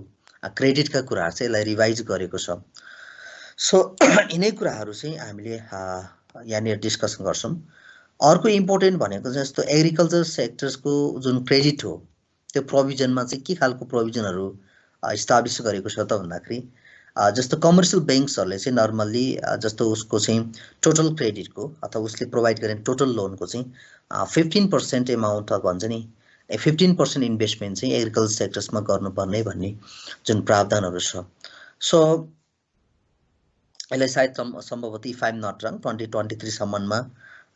क्रेडिटका कुराहरू चाहिँ यसलाई रिभाइज गरेको छ। सो यिनै कुराहरू चाहिँ हामीले यहाँनिर डिस्कसन गर्छौँ। अर्को इम्पोर्टेन्ट भनेको चाहिँ जस्तो एग्रिकल्चर सेक्टर्सको जुन क्रेडिट हो त्यो प्रोभिजनमा चाहिँ के खालको प्रोभिजनहरू इस्टाब्लिस गरेको छ त भन्दाखेरि जस्तो कमर्सियल ब्याङ्क्सहरूले चाहिँ नर्मल्ली जस्तो उसको चाहिँ टोटल क्रेडिटको अथवा उसले प्रोभाइड गर्ने टोटल लोनको चाहिँ 15% एमाउन्ट भन्छ नि 15% इन्भेस्टमेन्ट चाहिँ एग्रिकल्चर सेक्टर्समा गर्नुपर्ने भन्ने जुन प्रावधानहरू छ। सो यसलाई सायद सम्भवतः इफ आइ एम नट रङ 2023 सम्ममा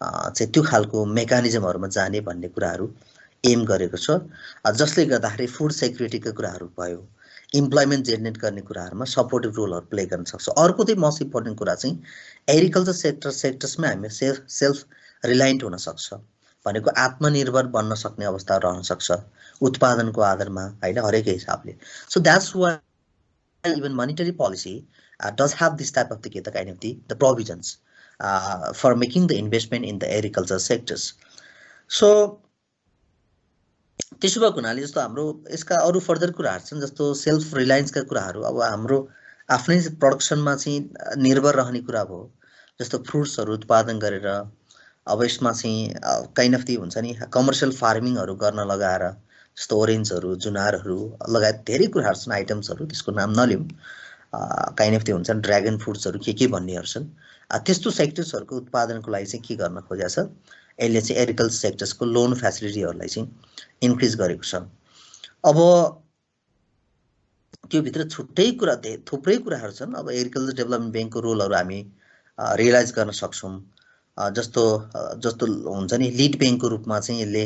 चाहिँ त्यो खालको मेकानिजमहरूमा जाने भन्ने कुराहरू एम गरेको छ, जसले गर्दाखेरि फुड सेक्युरिटीका कुराहरू भयो, इम्प्लोइमेन्ट जेनेरेट गर्ने कुराहरूमा सपोर्टिभ रोलहरू प्ले गर्न सक्छ। अर्को चाहिँ मोस्ट इम्पोर्टेन्ट कुरा चाहिँ एग्रिकल्चर सेक्टर्समा हामी सेल्फ रिलायन्ट हुन सक्छ भनेको आत्मनिर्भर बन्न सक्ने अवस्था रहन सक्छ उत्पादनको आधारमा हैन हरेक हिसाबले। So that's why even monetary policy does have this type of the kind of the provisions for making the investment in the agriculture sectors. So त्यसो भएको हुनाले जस्तो हाम्रो यसका अरू फर्दर कुराहरू छन् जस्तो सेल्फ रिलायन्सका कुराहरू। अब हाम्रो आफ्नै प्रोडक्सनमा चाहिँ निर्भर रहने कुरा भयो, जस्तो फ्रुट्सहरू उत्पादन गरेर अब यसमा चाहिँ काइन्ड अफ हुन्छ नि कमर्सियल फार्मिङहरू गर्न लगाएर जस्तो ओरेन्जहरू, जुनारहरू लगायत धेरै कुराहरू छन् आइटम्सहरू, त्यसको नाम नलिउँ, काइन्ड अफ हुन्छ ड्रागन फ्रुट्सहरू के भन्नेहरू छन्। त्यस्तो सेक्टर्सहरूको उत्पादनको लागि चाहिँ के गर्न खोजेको छ यसले चाहिँ एग्रिकल्चर सेक्टर्सको लोन फेसिलिटीहरूलाई चाहिँ इन्क्रिज गरेको छ। अब त्योभित्र छुट्टै कुरा थुप्रै कुराहरू छन्। अब एग्रिकल्चर डेभलपमेन्ट ब्याङ्कको रोलहरू हामी रियलाइज गर्न सक्छौँ। जस्तो हुन्छ नि लिड ब्याङ्कको रूपमा चाहिँ यसले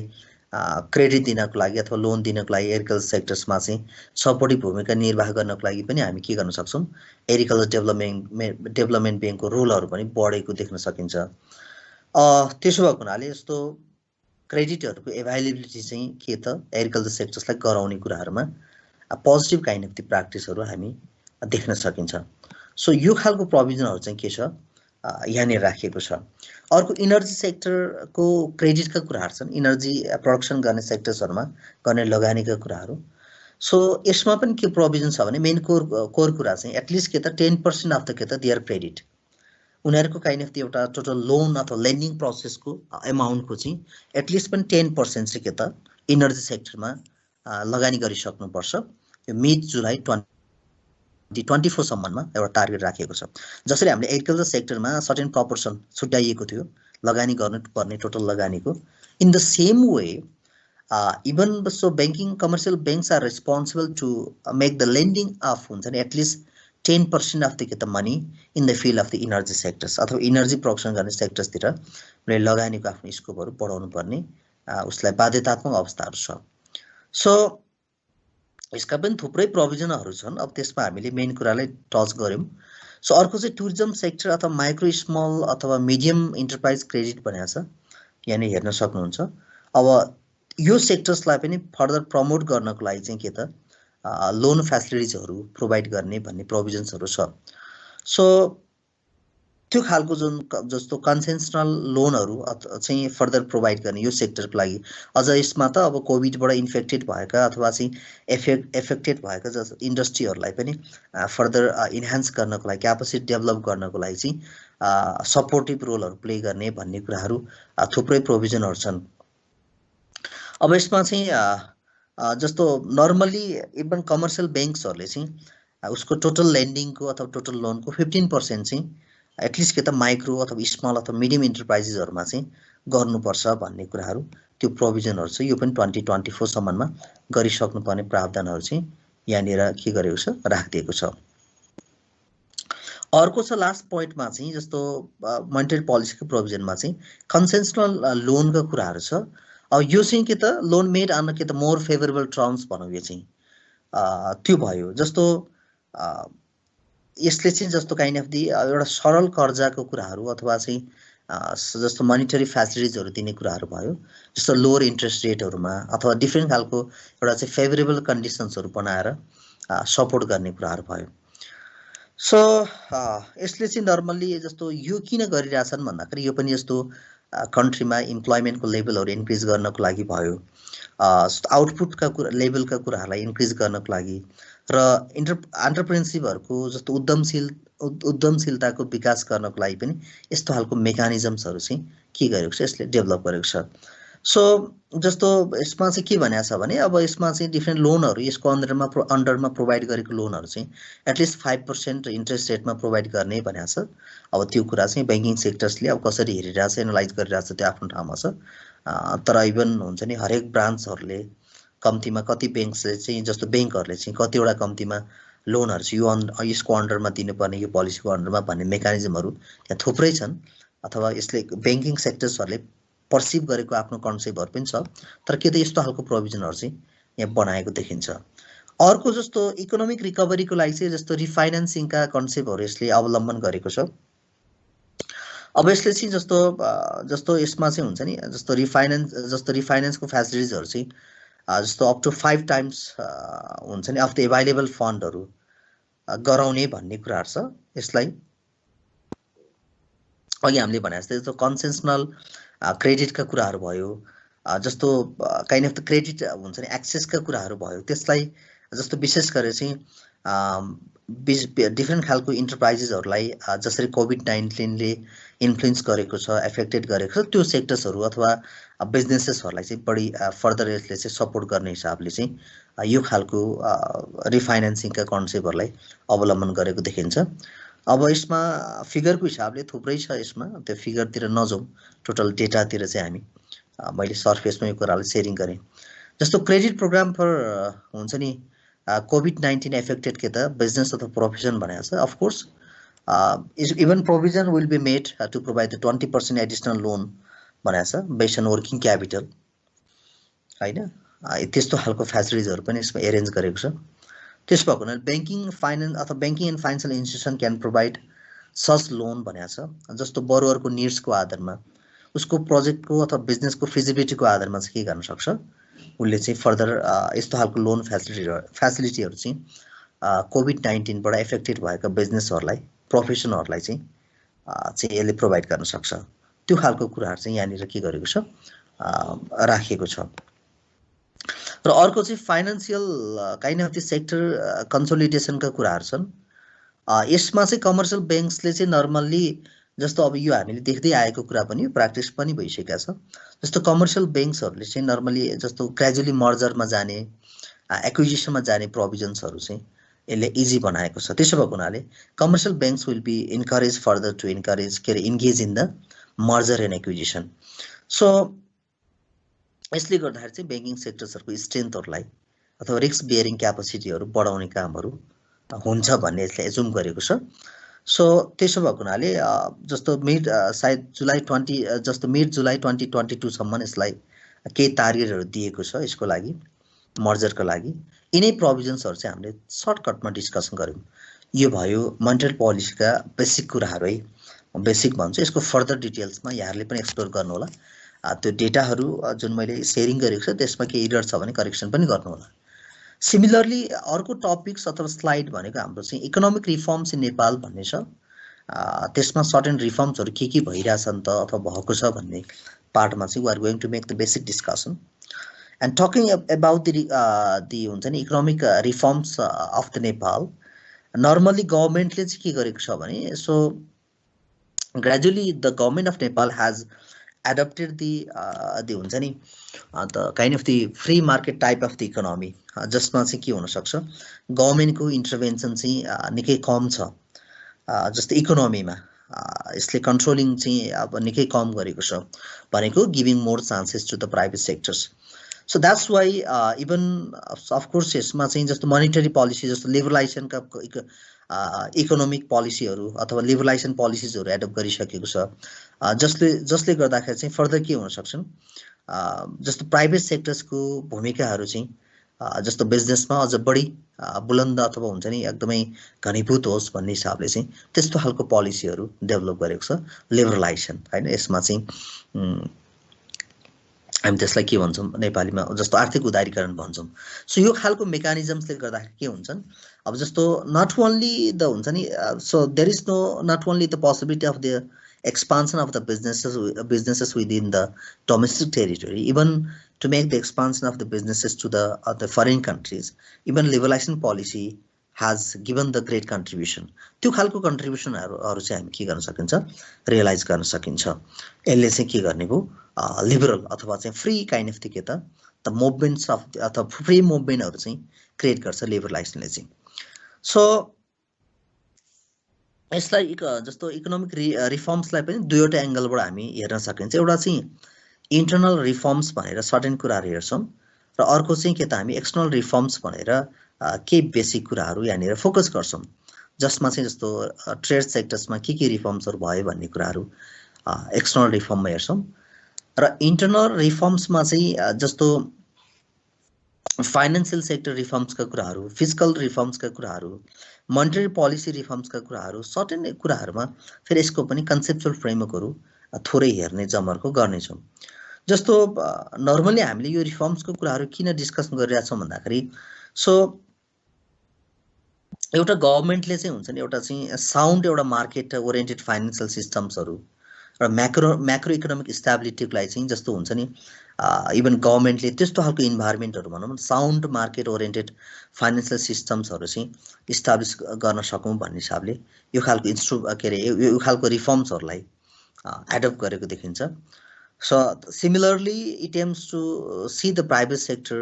क्रेडिट दिनको लागि अथवा लोन दिनको लागि एग्रिकल्चर सेक्टर्समा चाहिँ सपोर्टिभ भूमिका निर्वाह गर्नको लागि पनि हामी के गर्न सक्छौँ एग्रिकल्चर डेभलपमेन्ट ब्याङ्कको रोलहरू पनि बढेको देख्न सकिन्छ। त्यसो भएको हुनाले यस्तो क्रेडिटहरूको एभाइलेबिलिटी चाहिँ के त एग्रिकल्चर सेक्टर्सलाई गराउने कुराहरूमा पोजिटिभ काइन्ड अफ द प्र्याक्टिसहरू हामी देख्न सकिन्छ। सो यो खालको प्रोभिजनहरू चाहिँ के छ यहाँनिर राखिएको छ। अर्को इनर्जी सेक्टरको क्रेडिटका कुराहरू छन्, इनर्जी प्रडक्सन गर्ने सेक्टर्सहरूमा गर्ने लगानीका कुराहरू। सो यसमा पनि के प्रोभिजन छ भने मेन कोर कुरा चाहिँ एटलिस्ट के त 10% अफ द के त देयर क्रेडिट उनीहरूको काइन्ड अफ एउटा टोटल लोन अथवा लेन्डिङ प्रोसेसको एमाउन्टको चाहिँ एटलिस्ट पनि 10% चाहिँ के त इनर्जी सेक्टरमा लगानी गरिसक्नुपर्छ। यो मिड जुलाई 2024 सम्ममा एउटा टार्गेट राखिएको छ। जसरी हामीले एग्रिकल्चर सेक्टरमा सर्टेन प्रपोर्सन छुट्याइएको थियो लगानी गर्नुपर्ने टोटल लगानीको, in the same way even so banking commercial banks are responsible to make the lending of हुन्छ नि एटलिस्ट 10% अफ द के त money in the field of the energy sectors अथवा इनर्जी प्रडक्सन गर्ने सेक्टर्सतिर लगानीको आफ्नो स्कोपहरू बढाउनु पर्ने उसलाई बाध्यतात्मक अवस्थाहरू छ। सो यसका पनि थुप्रै प्रोभिजनहरू छन्। अब त्यसमा हामीले मेन कुरालाई टच गऱ्यौँ। सो अर्को चाहिँ टुरिज्म सेक्टर अथवा माइक्रो स्मल अथवा मिडियम इन्टरप्राइज क्रेडिट भनेको छ, यहाँनिर हेर्न सक्नुहुन्छ। अब यो सेक्टर्सलाई पनि फर्दर प्रमोट गर्नको लागि चाहिँ के त लोन फेसिलिटिजहरू प्रोभाइड गर्ने भन्ने प्रोभिजन्सहरू छ। सो त्यो खालको जुन जस्तो कन्सेसनल लोनहरू चाहिँ फर्दर प्रोभाइड गर्ने यो सेक्टरको लागि। अझ यसमा त अब कोभिडबाट इन्फेक्टेड भएका अथवा चाहिँ एफेक्टेड भएका इन्डस्ट्रीहरूलाई पनि फर्दर इन्हान्स गर्नको लागि क्यापेसिटी डेभलप गर्नको लागि चाहिँ सपोर्टिभ रोलहरू प्ले गर्ने भन्ने कुराहरू थुप्रै प्रोभिजनहरू छन्। अब यसमा चाहिँ जस्तो नर्मली इभन कमर्सियल ब्याङ्क्सहरूले चाहिँ उसको टोटल लेन्डिङको अथवा टोटल लोनको 15% चाहिँ एटलिस्ट के त माइक्रो अथवा स्मल अथवा मिडियम इन्टरप्राइजेसहरूमा चाहिँ गर्नुपर्छ भन्ने कुराहरू त्यो प्रोभिजनहरु चाहिँ यो पनि 2024 सम्ममा गरिसक्नुपर्ने प्रावधानहरु चाहिँ यहाँनिर के गरेको छ राखिदिएको छ। अर्को छ लास्ट पोइन्टमा चाहिँ जस्तो मोनेटरी पोलिसीको प्रोभिजनमा चाहिँ कन्सेसनल लोनका कुराहरु छ। अब यो चाहिँ के त लोन मेड अन के त मोर फेभरेबल टर्म्स भनौँ यो चाहिँ त्यो भयो। जस्तो यसले चाहिँ जस्तो काइन्ड अफ दि एउटा सरल कर्जाको कुराहरु अथवा चाहिँ जस्तो मोनेटरी फ्यासिलिटिजहरु दिने कुराहरु भयो, जस्तो लोअर इन्ट्रेस्ट रेटहरुमा अथवा डिफ्रेन्ट खालको एउटा चाहिँ फेभरेबल कन्डिसन्सहरु बनाएर सपोर्ट गर्ने कुराहरु भयो। सो यसले चाहिँ नर्मल्ली जस्तो यो किन गरिरहेछन् भन्दाखेरि यो पनि जस्तो कन्ट्रीमा इम्प्लोइमेन्टको लेभलहरु इन्क्रिज गर्नको लागि भयो, आउटपुटका लेभलका कुराहरुलाई इन्क्रिज गर्नको लागि र एन्टरप्रेन्योरशिपहरुको जस्तो उद्यमशीलताको विकास गर्नको लागि पनि यस्तो खालको मेकानिजम्सहरु चाहिँ के गरेको छ यसले डेभलप गरेको छ। सो जस्तो यसमा चाहिँ के भनेको छ भने अब यसमा चाहिँ डिफ्रेन्ट लोनहरु यसको अन्डरमा प्रोवाइड गरेको लोनहरु चाहिँ एटलिस्ट 5% इन्ट्रेस्ट रेटमा प्रोवाइड गर्ने भनेको छ। अब त्यो कुरा चाहिँ बैंकिङ सेक्टर्सले अब कसरी हेरिरहेको छ एनालाइज गरिरहेको छ त्यो आफ्नो ठाउँमा छ। तर इभन हुन्छ नि हरेक ब्रान्चहरुले कम्तीमा कति बैंक्सले चाहिँ जस्तो बैंकहरुले चाहिँ कतिवटा कम्तीमा लोनहरु चाहिँ यो यसको अन्डरमा दिनुपर्ने यो पोलिसीको अन्डरमा भन्ने मेकानिजमहरु त्यहाँ थुप्रै छन् अथवा यसले बैंकिङ सेक्टर्सहरुले पर्सिभ गरेको आफ्नो कन्सेप्टहरु पनि छ। तर के त यस्तो खालको प्रोभिजनहरु चाहिँ यहाँ बनाएको देखिन्छ। अर्को जस्तो इकोनोमिक रिकभरीको लागि चाहिँ जस्तो रिफाइनान्सिङका कन्सेप्टहरु यसले अवलम्बन गरेको छ। अब यसले चाहिँ जस्तो यसमा चाहिँ हुन्छ नि जस्तो रिफाइनान्सको फ्यासिलिटिजहरु चाहिँ जस्तो अप टु 5 टाइम्स हुन्छ नि अफ द एभाइलेबल फन्डहरु गराउने भन्ने कुराहरु छ। यसलाई अघि हामीले भने जस्तै जस्तो कन्सेसनल क्रेडिटका कुराहरु भयो, जस्तो काइन्ड अफ द क्रेडिट हुन्छ नि एक्सेसका कुराहरु भयो, त्यसलाई जस्तो विशेष गरेर चाहिँ डिफ्रेन्ट खालको इन्टरप्राइजेसहरुलाई जसरी कोभिड-19 ले इन्फ्लुएन्स गरेको छ एफेक्टेड गरेको छ त्यो सेक्टर्सहरु अथवा बिजनेसेसहरुलाई चाहिँ बढी फर्दर यसले चाहिँ सपोर्ट गर्ने हिसाबले चाहिँ यो खालको रिफाइनान्सिङका कन्सेप्टहरुलाई अवलम्बन गरेको देखिन्छ। अब यसमा फिगरको हिसाबले थुप्रै छ, यसमा त्यो फिगरतिर नजाउँ, टोटल डेटातिर चाहिँ हामी मैले सरफेसमा यो कुरालाई शेयरिङ गरेँ। जस्तो क्रेडिट प्रोग्राम फर हुन्छ नि COVID-19 एफेक्टेड के त बिजनेस अथवा प्रोफेसन भनेको छ। Of course even provision will be made to provide the 20% additional loan भनेको छ बेस्ड अन वर्किङ क्यापिटल हैन। त्यस्तो खालको फ्यासिलिटिजहरु पनि यसमा एरेन्ज गरेको छ। त्यस भएको हुनाले बैंकिङ फाइनान्स अथवा banking and financial institution can provide such loan भनेको छ। जस्तो बोरोवरको निड्सको आधारमा उसको प्रोजेक्टको अथवा बिजनेसको फिजिबिलिटीको आधारमा चाहिँ के गर्न सक्छ उसले चाहिँ फर्दर यस्तो खालको लोन फ्यासिलिटीहरु चाहिँ COVID-19 बाट एफेक्टेड भएका बिजनेसहरुलाई प्रोफेसनहरुलाई चाहिँ यसले प्रोभाइड गर्न सक्छ। त्यो खालको कुराहरु चाहिँ यहाँनिर के गरेको छ राखिएको छ। र अर्को चाहिँ financial kind of the sector कन्सोलिडेसनका कुराहरु छन्। यसमा चाहिँ कमर्सियल बैंक्सले चाहिँ नर्मल्ली जस्तो अब यो हामीले देख्दै आएको कुरा पनि प्र्याक्टिस पनि भइसकेको छ। जस्तो कमर्सियल बैंक्सहरुले चाहिँ नर्मल्ली जस्तो ग्रेजुअली मर्जरमा जाने एक्विजिसनमा जाने प्रोभिजन्सहरु चाहिँ यसले इजी बनाएको छ। त्यसो भएको हुनाले commercial banks will be encourage further to encourage के engage in the merger and acquisition. So यसले गर्दाखेरि चाहिँ बैंकिङ सेक्टर्सहरुको स्ट्रेन्थहरुलाई अथवा रिस्क बियरिङ क्यापेसिटीहरु बढाउने कामहरु हुन्छ भन्ने यसले एजुम गरेको छ। सो त्यसो भएको हुनाले जस्तो सायद मिड जुलाई 2022 सम्म यसलाई केही टार्गेटहरु दिएको छ यसको लागि मर्जरको लागि। यिनै प्रोभिजन्सहरु चाहिँ हामीले सर्टकटमा डिस्कसन गर्यौं। यो भयो मोनेटरी पोलिसीका बेसिक कुराहरु है, बेसिक भन्छु। यसको फर्दर डिटेल्समा यहाँहरुले पनि एक्सप्लोर गर्नु होला। त्यो डेटाहरु जुन मैले शेयरिङ गरेको छ त्यसमा के एरर छ भने करेक्सन पनि गर्नु होला। सिमिलरली अर्को टपिक्स अथवा स्लाइड भनेको हाम्रो चाहिँ इकोनोमिक रिफर्म्स इन नेपाल भन्ने छ। त्यसमा सर्टेन रिफर्म्सहरु के भइराछन् त अथवा भएको छ भन्ने पार्टमा चाहिँ we are going to make the basic discussion and talking about the हुन्छ नि economic reforms of the Nepal. Normally गभर्नमेन्टले चाहिँ के गरेको छ भने so gradually the government of Nepal has adopted the हुन्छ नि the kind of the free market type of the economy जसमा चाहिँ के हुन सक्छ गभर्नमेन्टको इन्टरभेन्सन चाहिँ निकै कम छ। जस्तो इकोनोमीमा यसले कन्ट्रोलिङ चाहिँ अब निकै कम गरेको छ भनेको giving more chances to the private sectors. So that's why even of course यसमा चाहिँ जस्तो मोनिटरी पोलिसी जस्तो लिबरलाइजेसनका इकोनोमिक पोलिसीहरू अथवा लिबरलाइजेसन पोलिसिजहरू एडप्ट गरिसकेको छ, जसले गर्दाखेरि चाहिँ फर्दर के हुन सक्छन्, जस्तो प्राइभेट सेक्टर्सको भूमिकाहरू चाहिँ जस्तो बिजनेसमा अझ बढी बुलन्द अथवा हुन्छ नि एकदमै घनीभूत होस् भन्ने हिसाबले चाहिँ त्यस्तो खालको पोलिसीहरू डेभलप गरेको छ लिबरलाइजेसन हैन. यसमा चाहिँ हामी त्यसलाई के भन्छौँ नेपालीमा जस्तो आर्थिक उदारीकरण भन्छौँ. सो यो खालको मेकानिजम्सले गर्दाखेरि के हुन्छन्, अब जस्तो नट ओन्ली द हुन्छ नि, so there is no not only the possibility of the expansion of the businesses within the domestic territory, even to make the expansion of the businesses to the foreign countries, even liberalization policy has given the great contribution. त्यो खालको कन्ट्रिब्युसनहरु चाहिँ हामी के गर्न सकिन्छ, realise गर्न सकिन्छ. यसले चाहिँ के गर्ने भो, लिबरल अथवा चाहिँ फ्री काइन्ड अफ के त मुभमेन्ट्स अफ अथवा फ्री मुभमेन्टहरु चाहिँ क्रिएट गर्छ लिबरलाइजेसनले चाहिँ. सो यसलाई जस्तो इकोनोमिक रिफर्म्सलाई पनि दुईवटा एंगलबाट हामी हेर्न सकिन्छ. एउटा चाहिँ इन्टरनल रिफर्म्स भनेर सर्टेन कुराहरू हेर्छौं र अर्को चाहिँ के त हामी एक्सटर्नल रिफर्म्स भनेर के बेसिक कुराहरू यहाँनिर फोकस गर्छौं, जसमा चाहिँ जस्तो ट्रेड सेक्टर्समा के रिफर्म्सहरू भयो भन्ने कुराहरू एक्सटर्नल रिफर्ममा हेर्छौं. र इन्टरनल रिफर्म्समा चाहिँ जस्तो फाइनेन्शियल सेक्टर रिफर्म्सका कुराहरू, फिस्कल रिफर्म्सका कुराहरू, मोनेटरी पोलिसी रिफर्म्सका कुराहरू, सर्टेन कुराहरूमा फेरि यसको पनि कन्सेप्चुअल फ्रेमवर्कहरू थोरै हेर्ने जमर्को गर्नेछौँ. जस्तो नर्मली हामीले यो रिफर्म्सको कुराहरू किन डिस्कस गरिरहेका छौँ भन्दाखेरि, सो एउटा गभर्नमेन्टले चाहिँ हुन्छ नि एउटा चाहिँ साउन्ड एउटा मार्केट ओरिएन्टेड फाइनेन्शियल सिस्टम्सहरू र म्याक्रो इकोनोमिक स्टेबिलिटीलाई चाहिँ जस्तो हुन्छ नि, इभन गभर्नमेन्टले त्यस्तो खालको इन्भाइरोमेन्टहरू भनौँ साउन्ड मार्केट ओरिएन्टेड फाइनेन्शियल सिस्टम्सहरू चाहिँ इस्टाब्लिस गर्न सकौँ भन्ने हिसाबले यो खालको यो खालको रिफर्म्सहरूलाई एडप्ट गरेको देखिन्छ. So similarly it aims to see the private sector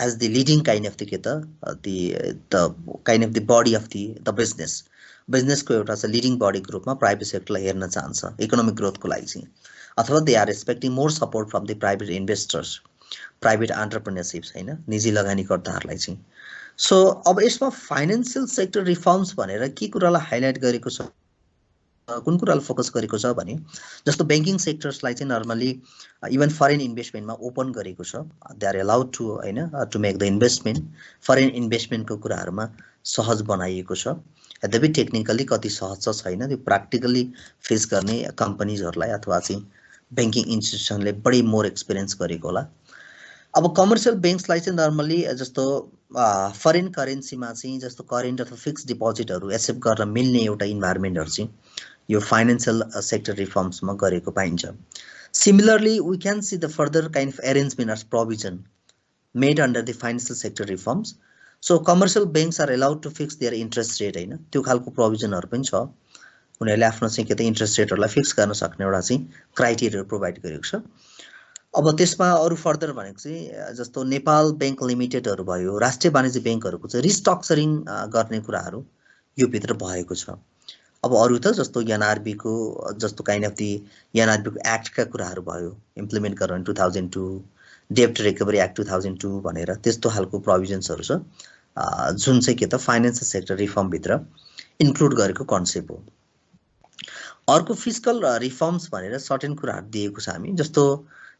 as the leading kind of the kind of the body of the बिजनेसको एउटा चाहिँ लिडिङ बडीको रूपमा प्राइभेट सेक्टरलाई हेर्न चाहन्छ इकोनोमिक ग्रोथको लागि चाहिँ, अथवा they are expecting more support from the private investors, private entrepreneurships हैन, निजी लगानीकर्ताहरूलाई चाहिँ. सो अब यसमा फाइनेन्शियल सेक्टर रिफर्म्स भनेर के कुरालाई हाइलाइट गरेको छ, कुन कुरालाई फोकस गरेको छ भने जस्तो बैंकिङ सेक्टर्सलाई चाहिँ नर्मली इभन फरेन इन्भेस्टमेन्टमा ओपन गरेको छ. दे आर अलाउड टु हैन to make the investment, foreign इन्भेस्टमेन्टको कुराहरूमा सहज बनाइएको छ. यद्यपि टेक्निकली कति सहज छैन, त्यो प्र्याक्टिकली फेस गर्ने कम्पनीजहरूलाई अथवा चाहिँ बैंकिङ इन्स्टिट्युसनले बढी मोर एक्सपिरियन्स गरेको होला. अब कमर्सियल बैंक्सलाई चाहिँ नर्मली जस्तो फरेन करेन्सीमा चाहिँ जस्तो करेन्ट अथवा फिक्स्ड डिपोजिटहरू एक्सेप्ट गर्न मिल्ने एउटा इन्भाइरोमेन्टहरू चाहिँ यो फाइनेन्शियल सेक्टर रिफर्म्समा गरेको पाइन्छ. Similarly we can see the further kind of arrangement of provision made under the financial sector reforms. So commercial banks are allowed to fix their interest rate हैन, त्यो खालको प्रोभिजनहरू पनि छ. उनीहरूले आफ्नो चाहिँ के त इन्ट्रेस्ट रेटहरूलाई फिक्स गर्न सक्ने एउटा चाहिँ क्राइटेरिया प्रोभाइड गरेको छ. अब त्यसमा अरू फर्दर भनेको चाहिँ जस्तो नेपाल बैंक लिमिटेडहरू भयो, राष्ट्रिय वाणिज्य बैंकहरूको चाहिँ रिस्ट्रक्चरिङ गर्ने कुराहरू यो भित्र भएको छ. अब अरू त जस्तो एनआरबी को जस्तो काइन्ड अफ दी एनआरबी को एक्टका कुराहरू भयो, इम्प्लिमेन्ट गर्न 2002, डेब्ट रिकभरी एक्ट 2002 भनेर त्यस्तो खालको प्रोभिजन्सहरू छ जुन चाहिँ के त फाइनेन्शियल सेक्टर रिफर्म भित्र इन्क्लुड गरेको कन्सेप्ट हो. अर्को फिस्कल रिफर्म्स भनेर सर्टेन कुराहरू दिएको छ हामी, जस्तो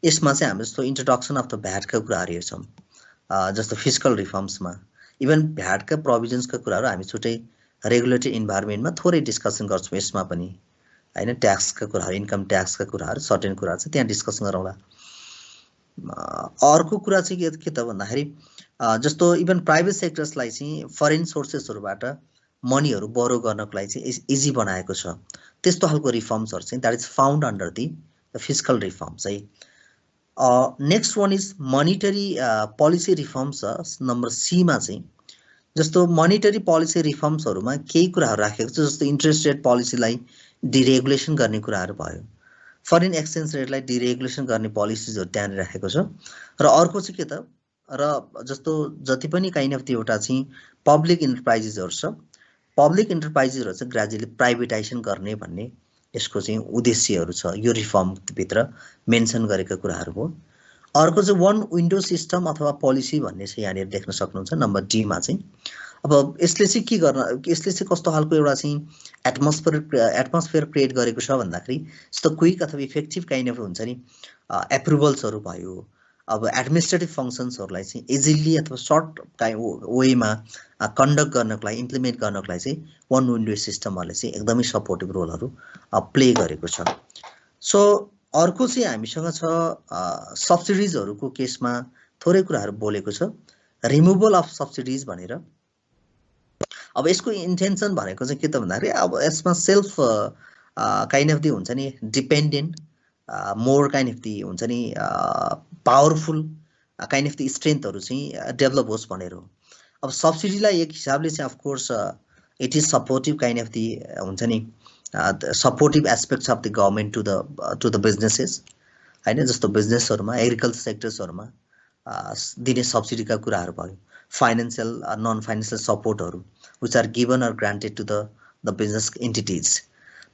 यसमा चाहिँ हामी जस्तो इन्ट्रोडक्सन अफ द भ्याटका कुराहरू हेर्छौँ. जस्तो फिस्कल रिफर्म्समा इभन भ्याटका प्रोभिजन्सका कुराहरू हामी छुट्टै रेगुलेटरी इन्भाइरोमेन्टमा थोरै डिस्कसन गर्छौँ. यसमा पनि हैन ट्याक्सका कुराहरू, इन्कम ट्याक्सका कुराहरू, सर्टेन कुराहरू चाहिँ त्यहाँ डिस्कसन गरौँला. अर्को कुरा चाहिँ के त भन्दाखेरि जस्तो इभन प्राइभेट सेक्टर्सलाई चाहिँ फरेन सोर्सेसहरूबाट मनीहरू बोरो गर्नको लागि चाहिँ इजी बनाएको छ. त्यस्तो खालको रिफर्म्सहरू चाहिँ that is found under the fiscal reforms है. Next one is monetary policy reforms number C मा चाहिँ जस्तो मोनिटरी पोलिसी रिफर्म्सहरूमा केही कुराहरू राखेको छ, जस्तो इन्ट्रेस्ट रेट पोलिसीलाई डिरेगुलेसन गर्ने कुराहरू भयो, फरेन एक्सचेन्ज रेटलाई डिरेगुलेसन गर्ने पोलिसिजहरू त्यहाँनिर राखेको छ. र अर्को चाहिँ के त र जस्तो जति पनि काइन्ड अफ त्यो एउटा चाहिँ पब्लिक इन्टरप्राइजेसहरू छ पब्लिक इन्टरप्राइजेसहरु चाहिँ ग्रेजुअली प्राइभेटाइजेसन गर्ने भन्ने यसको चाहिँ उद्देश्यहरु छ यो रिफर्म भित्र मेन्सन गरेका कुराहरु हो अर्को चाहिँ वन विन्डो सिस्टम अथवा पोलिसी भन्ने चाहिँ यहाँनिर देख्न सक्नुहुन्छ नम्बर डी मा चाहिँ अब यसले चाहिँ के गर्न यसले चाहिँ कस्तो खालको एउटा चाहिँ एटमोस्फियर क्रिएट गरेको छ भन्दाखेरि यस्तो क्विक अथवा इफेक्टिभ काइन्ड अफ हुन्छ नि एप्रुभल्सहरु भयो अब एडमिनिस्ट्रेटिभ फंक्सन्सहरुलाई चाहिँ इजिली अथवा सर्ट वेमा कन्डक्ट गर्नको लागि इम्प्लिमेन्ट गर्नको लागि चाहिँ वन विन्डो सिस्टमहरुले चाहिँ एकदमै सपोर्टिभ रोलहरु प्ले गरेको छ सो अर्को चाहिँ हामीसँग छ सब्सिडिजहरुको केसमा थोरै कुराहरु बोलेको छ रिमुभल अफ सब्सिडिज भनेर अब यसको इन्टेन्सन भनेको चाहिँ के त भन्दाखेरि अब यसमा सेल्फ काइन्ड अफ दी हुन्छ नि dependent more kind of the हुन्छ नि पावरफुल काइन्ड अफ दी स्ट्रेन्थहरु चाहिँ डेभलप होस् भनेर हो अब सब्सिडीलाई एक हिसाबले चाहिँ of course it is supportive kind of the हुन्छ नि supportive aspects of the government to the businesses हैन जस्तो बिजनेसहरुमा एग्रिकल्चर सेक्टर्सहरुमा दिने सब्सिडीका कुराहरु भयो फाइनान्शियल नन फाइनान्शियल सपोर्टहरु which are given or granted to the business entities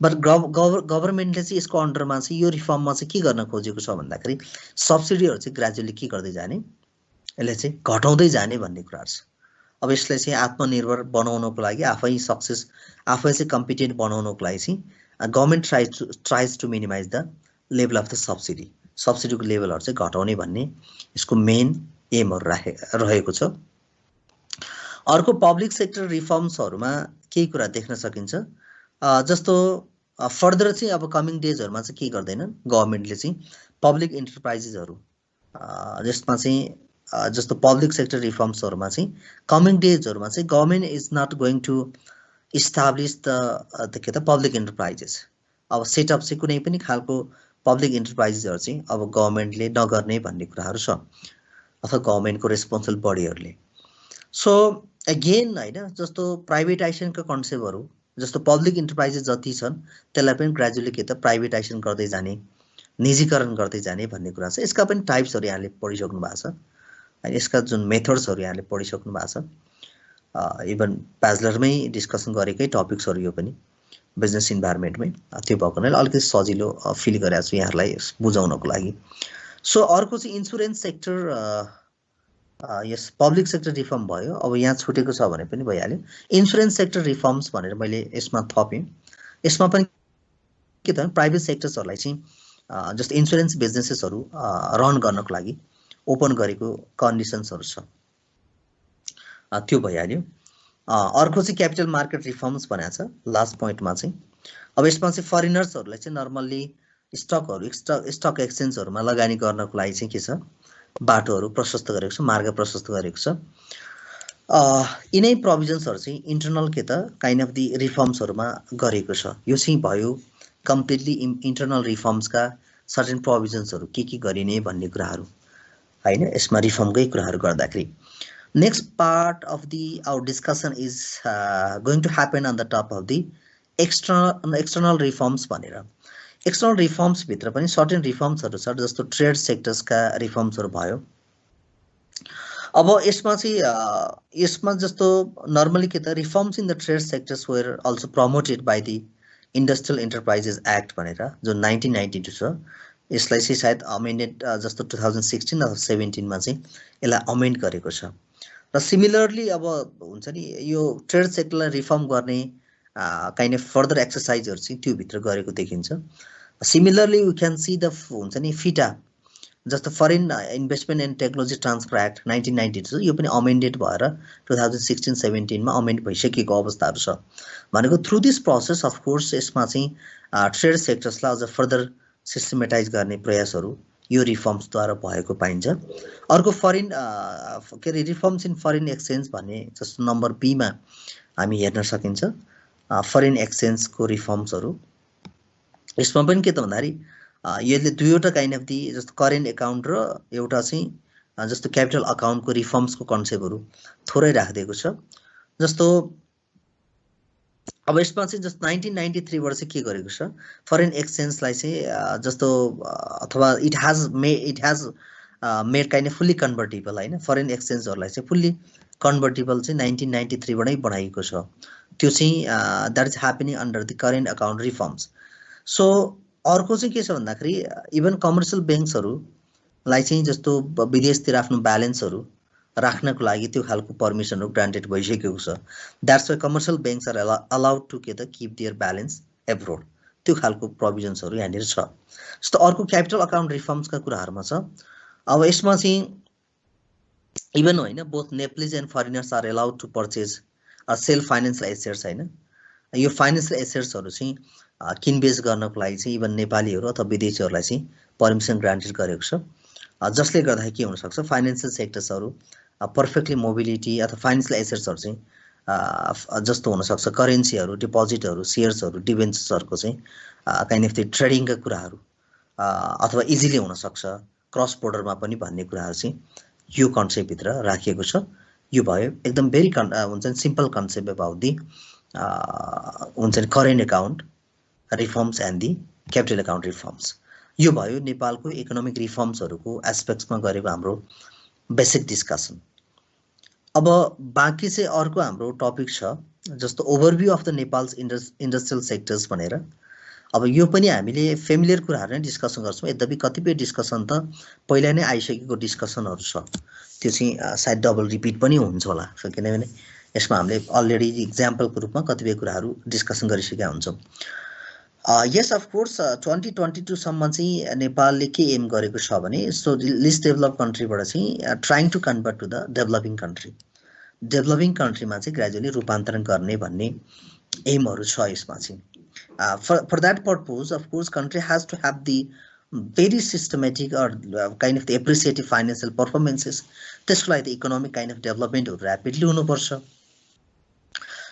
but गभर्नमेन्टले चाहिँ यसको अन्डरमा चाहिँ यो रिफर्ममा चाहिँ के गर्न खोजेको छ भन्दाखेरि सब्सिडीहरु चाहिँ ग्रेजुअली के गर्दै जाने यसले चाहिँ घटाउँदै जाने भन्ने कुरा छ अब यसलाई चाहिँ आत्मनिर्भर बनाउनको लागि आफै सक्सेस आफै चाहिँ कम्पिटेन्ट बनाउनको लागि चाहिँ government tries to minimize the level of the सब्सिडीको लेभलहरु चाहिँ घटाउने भन्ने यसको मेन एमहरु रहेको छ अर्को पब्लिक सेक्टर रिफर्म्सहरुमा केही कुरा देख्न सकिन्छ जस्तो फर्दर चाहिँ अब कमिङ डेजहरुमा चाहिँ के गर्दैनन् गभर्नमेन्टले चाहिँ पब्लिक इन्टरप्राइजेसहरु जसमा चाहिँ जस्तो पब्लिक सेक्टर रिफर्म्सहरुमा चाहिँ कमिङ डेजहरुमा चाहिँ government is not going to establish the के त पब्लिक इन्टरप्राइजेस अब सेटअप चाहिँ कुनै पनि खालको पब्लिक इन्टरप्राइजेसहरु चाहिँ अब गभर्नमेन्टले नगर्ने भन्ने कुराहरु छ अथवा गभर्नमेन्टको रेस्पोन्सिबल बडीहरुले सो अगेन हैन जस्तो प्राइभेटाइजेसनका कन्सेप्टहरु जस्तो पब्लिक इन्टरप्राइजेस जति छन् त्यसलाई पनि ग्रेजुअली के त प्राइभेटाइजेसन गर्दै जाने निजीकरण गर्दै जाने भन्ने कुरा छ यसका पनि टाइप्सहरु यहाँले पढिसक्नु भएको छ अनि यसका जुन मेथड्सहरु यहाँले पढिसक्नु भएको छ इभन ब्याचलरमै डिस्कसन गरेकै टपिक्सहरु यो पनि बिजनेस इन्भाइरोमेन्टमै त्यो भएको हुनाले अलिकति सजिलो फिल गरेको छु यहाँहरुलाई बुझाउनको लागि सो अर्को चाहिँ इन्स्योरेन्स सेक्टर यस पब्लिक सेक्टर रिफर्म भयो अब यहाँ छुटेको छ भने पनि भइहाल्यो इन्स्योरेन्स सेक्टर रिफर्म्स भनेर मैले यसमा थपेँ यसमा पनि के त प्राइभेट सेक्टर्सहरुलाई चाहिँ जस्तो इन्स्योरेन्स बिजनेसेसहरु रन गर्नको लागि ओपन गरेको कन्डिसन्सहरु छ त्यो भइहाल्यो अर्को चाहिँ क्यापिटल मार्केट रिफर्म्स भनेको छ लास्ट पोइन्टमा चाहिँ अब यसमा चाहिँ फरेनर्सहरुलाई चाहिँ नर्मल्ली स्टक एक्सचेन्जहरुमा लगानी गर्नको लागि चाहिँ के छ बाटोहरु प्रशस्त गरेको छ मार्ग प्रशस्त गरेको छ यिनै प्रोभिजन्सहरु चाहिँ इन्टरनल के त काइन्ड अफ दी रिफर्म्सहरुमा गरेको छ यो चाहिँ भयो कम्प्लिटली इन्टरनल रिफर्म्सका सर्टेन प्रोभिजन्सहरु के गरिने भन्ने कुराहरु हैन यसमा रिफर्मकै कुराहरु गर्दाखेरि next part of the our discussion is going to happen on the top of the external reforms भनेर एक्सटर्नल रिफर्म्स भित्र पनि सर्टेन रिफर्म्सहरु छ जस्तो ट्रेड सेक्टर्सका रिफर्म्सहरु भयो अब यसमा चाहिँ यसमा जस्तो नर्मली के त reforms in the trade sectors were also promoted by the industrial enterprises act भनेर जो 1992 छ यसलाई चाहिँ सायद अमेन्डेड जस्तो 2016 अथवा 17 मा चाहिँ यसलाई अमेन्ड गरेको छ र सिमिलरली अब हुन्छ नि यो ट्रेड सेक्टरलाई रिफर्म गर्ने काइन्ड अफ फर्दर एक्सरसाइजहरु चाहिँ त्यो भित्र गरेको देखिन्छ similarly we can see the हुन्छ नि फिटा जस्तो foreign investment and technology transfer act 1992 यो पनि अमेन्डेड भएर 2016-17 मा अमेन्ड भइसकेको अवस्थाहरु छ भनेको through this process of course यसमा चाहिँ ट्रेड सेक्टर्सलाई अझ फर्दर सिस्टमेटाइज गर्ने प्रयासहरु यो रिफर्म्सद्वारा भएको पाइन्छ अर्को फरेन के रे रिफर्म्स इन फरेन एक्सचेन्ज भन्ने जस्तो नम्बर बी मा हामी हेर्न सकिन्छ फरेन एक्सचेन्जको रिफर्म्सहरु यसमा पनि के त भन्दाखेरि यसले दुईवटा काइन्ड अफ दी जस्तो करेन्ट अकाउन्ट र एउटा चाहिँ जस्तो क्यापिटल अकाउन्टको रिफर्म्सको कन्सेप्टहरु थोरै राखिदिएको छ जस्तो अब यसमा चाहिँ जस्तो 1993 बाट चाहिँ के गरेको छ फरेन एक्सचेन्जलाई चाहिँ जस्तो अथवा it has made kind of fully convertible हैन फरेन एक्सचेन्जहरुलाई चाहिँ फुल्ली कन्भर्टेबल चाहिँ 1993 बाटै बनाइएको छ त्यो चाहिँ that is happening under the current account reforms. So अर्को चाहिँ के छ भन्दाखेरि इभन कमर्सियल ब्याङ्क्सहरूलाई चाहिँ जस्तो विदेशतिर आफ्नो ब्यालेन्सहरू राख्नको लागि त्यो खालको पर्मिसनहरू ग्रान्टेड भइसकेको छ। That's why commercial banks are allowed to के त किप देयर ब्यालेन्स एब्रोड, त्यो खालको प्रोभिजन्सहरू यहाँनिर छ। जस्तो अर्को क्यापिटल अकाउन्ट रिफर्म्सका कुराहरूमा छ। अब यसमा चाहिँ इभन होइन both Nepalese and foreigners are allowed to purchase sell financial assets होइन। यो फाइनेन्सियल एसेट्सहरू चाहिँ किनबेच गर्नको लागि चाहिँ इभन नेपालीहरू अथवा विदेशीहरूलाई चाहिँ पर्मिसन ग्रान्टेड गरेको छ, जसले गर्दाखेरि के हुनसक्छ फाइनेन्सियल सेक्टर्सहरू पर्फेक्टली मोबिलिटी अथवा फाइनेन्सियल एसेट्सहरू चाहिँ जस्तो हुनसक्छ करेन्सीहरू, डिपोजिटहरू, सेयर्सहरू, डिभेन्चर्सहरूको चाहिँ काइन्ड अफ द ट्रेडिङका कुराहरू अथवा इजिली हुनसक्छ क्रस बोर्डरमा पनि भन्ने कुराहरू चाहिँ यो कन्सेप्टभित्र राखिएको छ। यो भयो एकदम भेरी हुन्छ नि सिम्पल कन्सेप्ट अबाउट दि हुन्छ नि current account reforms and the capital account reforms. यो भयो नेपालको इकोनोमिक रिफर्म्सहरूको एस्पेक्ट्समा गरेको हाम्रो बेसिक डिस्कसन। अब बाँकी चाहिँ अर्को हाम्रो टपिक छ जस्तो overview of the Nepals industrial sectors भनेर। अब यो पनि हामीले फेमिलियर कुराहरू नै डिस्कसन गर्छौँ, यद्यपि कतिपय डिस्कसन त पहिला नै आइसकेको डिस्कसनहरू छ, त्यो चाहिँ सायद डबल रिपिट पनि हुन्छ होला। सो किनभने यसमा हामीले अलरेडी इक्जाम्पलको रूपमा कतिपय कुराहरू डिस्कसन गरिसकेका हुन्छौँ। यस अफकोर्स 2022 सम्म चाहिँ नेपालले के एम गरेको छ भने सो लिस्ट डेभलप कन्ट्रीबाट चाहिँ trying to convert to the developing country, developing कन्ट्रीमा चाहिँ ग्रेजुअली रूपान्तरण गर्ने भन्ने एमहरू छ यसमा चाहिँ। For that purpose, of course, country has to have the very systematic or kind of the appreciative financial performances. त्यसको लागि the economic kind of development rapidly हुनुपर्छ।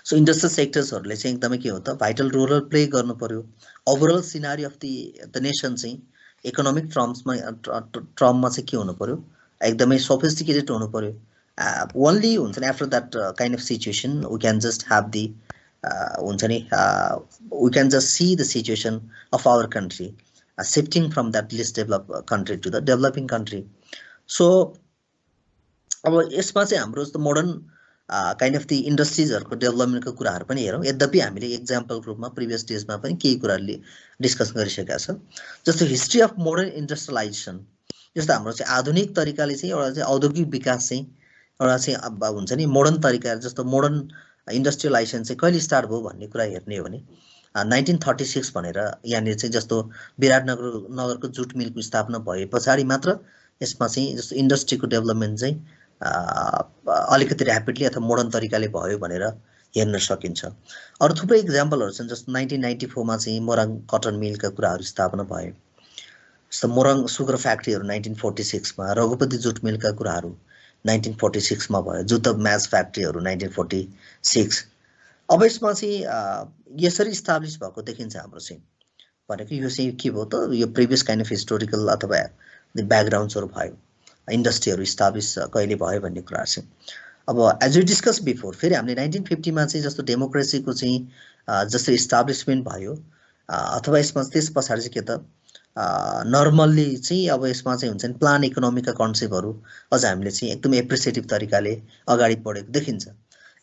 So industrial sectors चाहिँ एकदमै के हो त vital role play गर्नु पर्यो। Overall scenario of the nation चाहिँ economic termsमा चाहिँ के हुनु पर्यो एकदमै sophisticated हुनु पर्यो। Only हुन्छ नि after that kind of situation we can just have the we can just see the situation of our country shifting from that least developed country to the developing country. So अब यसमा चाहिँ हाम्रो modern kind of the इन्डस्ट्रिजहरूको डेभलपमेन्टको कुराहरू पनि हेरौँ। यद्यपि हामीले एक्जाम्पलको रूपमा प्रिभियस डेजमा पनि केही कुराहरूले डिस्कस गरिसकेका छ, जस्तो हिस्ट्री अफ मोडर्न इन्डस्ट्रियलाइजेसन। जस्तो हाम्रो चाहिँ आधुनिक तरिकाले चाहिँ एउटा चाहिँ औद्योगिक विकास चाहिँ एउटा चाहिँ अब हुन्छ नि मोडर्न तरिका जस्तो मोडर्न इन्डस्ट्रियलाइजेसन चाहिँ कहिले स्टार्ट भयो भन्ने कुरा हेर्ने हो भने 1936 भनेर यहाँनिर चाहिँ जस्तो विराटनगरको जुट मिलको स्थापना भए पछाडि मात्र यसमा चाहिँ जस्तो इन्डस्ट्रीको डेभलपमेन्ट चाहिँ अलिकति ऱ्यापिडली अथवा मोडर्न तरिकाले भयो भनेर हेर्न सकिन्छ। अरू थुप्रै इक्जाम्पलहरू छन्, जस्तो 1994 मा चाहिँ मोरङ कटन मिलका कुराहरू स्थापना भए, जस्तो मोरङ सुगर फ्याक्ट्रीहरू 1946 मा, रघुपति जुट मिलका कुराहरू 1946 मा भयो, जुत्ता म्याच फ्याक्ट्रीहरू 1946। अब यसमा चाहिँ यसरी इस्टाब्लिस भएको देखिन्छ हाम्रो चाहिँ भनेको यो चाहिँ के भयो त यो प्रिभियस काइन्ड अफ हिस्टोरिकल अथवा ब्याकग्राउन्ड्सहरू भयो, इन्डस्ट्रीहरू इस्टाब्लिस कहिले भयो भन्ने कुरा चाहिँ। अब एज यु डिस्कस बिफोर फेरि हामीले 1950 मा चाहिँ जस्तो डेमोक्रेसीको चाहिँ जस्तो इस्टाब्लिसमेन्ट भयो अथवा यसमा त्यस पछाडि चाहिँ के त नर्मल्ली चाहिँ अब यसमा चाहिँ हुन्छ नि प्लान इकोनोमीका कन्सेप्टहरू अझ हामीले चाहिँ एकदम एप्रिसिएटिभ तरिकाले अगाडि बढेको देखिन्छ।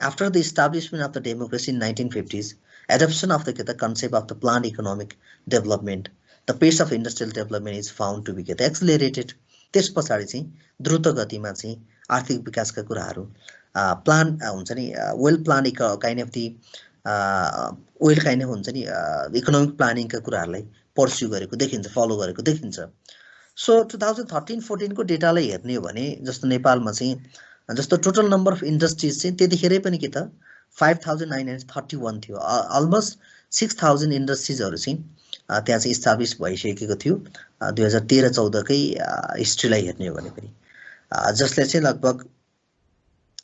After the establishment of the democracy in 1950s, adoption of the के त concept of the plan economic development, the pace of industrial development is found to be के त एक्सिलरेटेड। त्यस पछाडि चाहिँ द्रुत गतिमा चाहिँ आर्थिक विकासका कुराहरू प्लान हुन्छ नि well plan kind of the well kind of हुन्छ नि इकोनोमिक प्लानिङका कुराहरूलाई पर्स्यु गरेको देखिन्छ, फलो गरेको देखिन्छ। सो 2013-14 को डेटालाई हेर्ने हो भने जस्तो नेपालमा चाहिँ जस्तो टोटल नम्बर अफ इन्डस्ट्रिज चाहिँ त्यतिखेरै पनि के त 5931 थियो। अलमोस्ट 6000 इन्डस्ट्रिजहरू चाहिँ त्यहाँ चाहिँ इस्टाब्लिस भइसकेको थियो 2013-14 कै हिस्ट्रीलाई हेर्ने हो भने पनि, जसले चाहिँ लगभग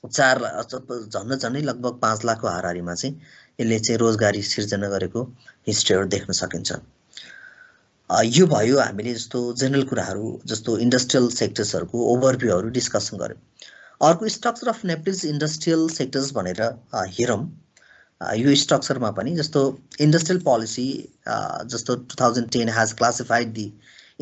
झन्डै लगभग 5 लाखको हाराहारीमा चाहिँ यसले चाहिँ रोजगारी सिर्जना गरेको हिस्ट्रीहरू देख्न सकिन्छ। यो भयो हामीले जस्तो जेनरल कुराहरू जस्तो इन्डस्ट्रियल सेक्टर्सहरूको ओभरभ्यूहरू डिस्कसन गर्यौँ। अर्को structure of Nepalese industrial sectors भनेर हेरौँ। यो स्ट्रक्चरमा पनि जस्तो इन्डस्ट्रियल पोलिसी जस्तो 2010 has classified the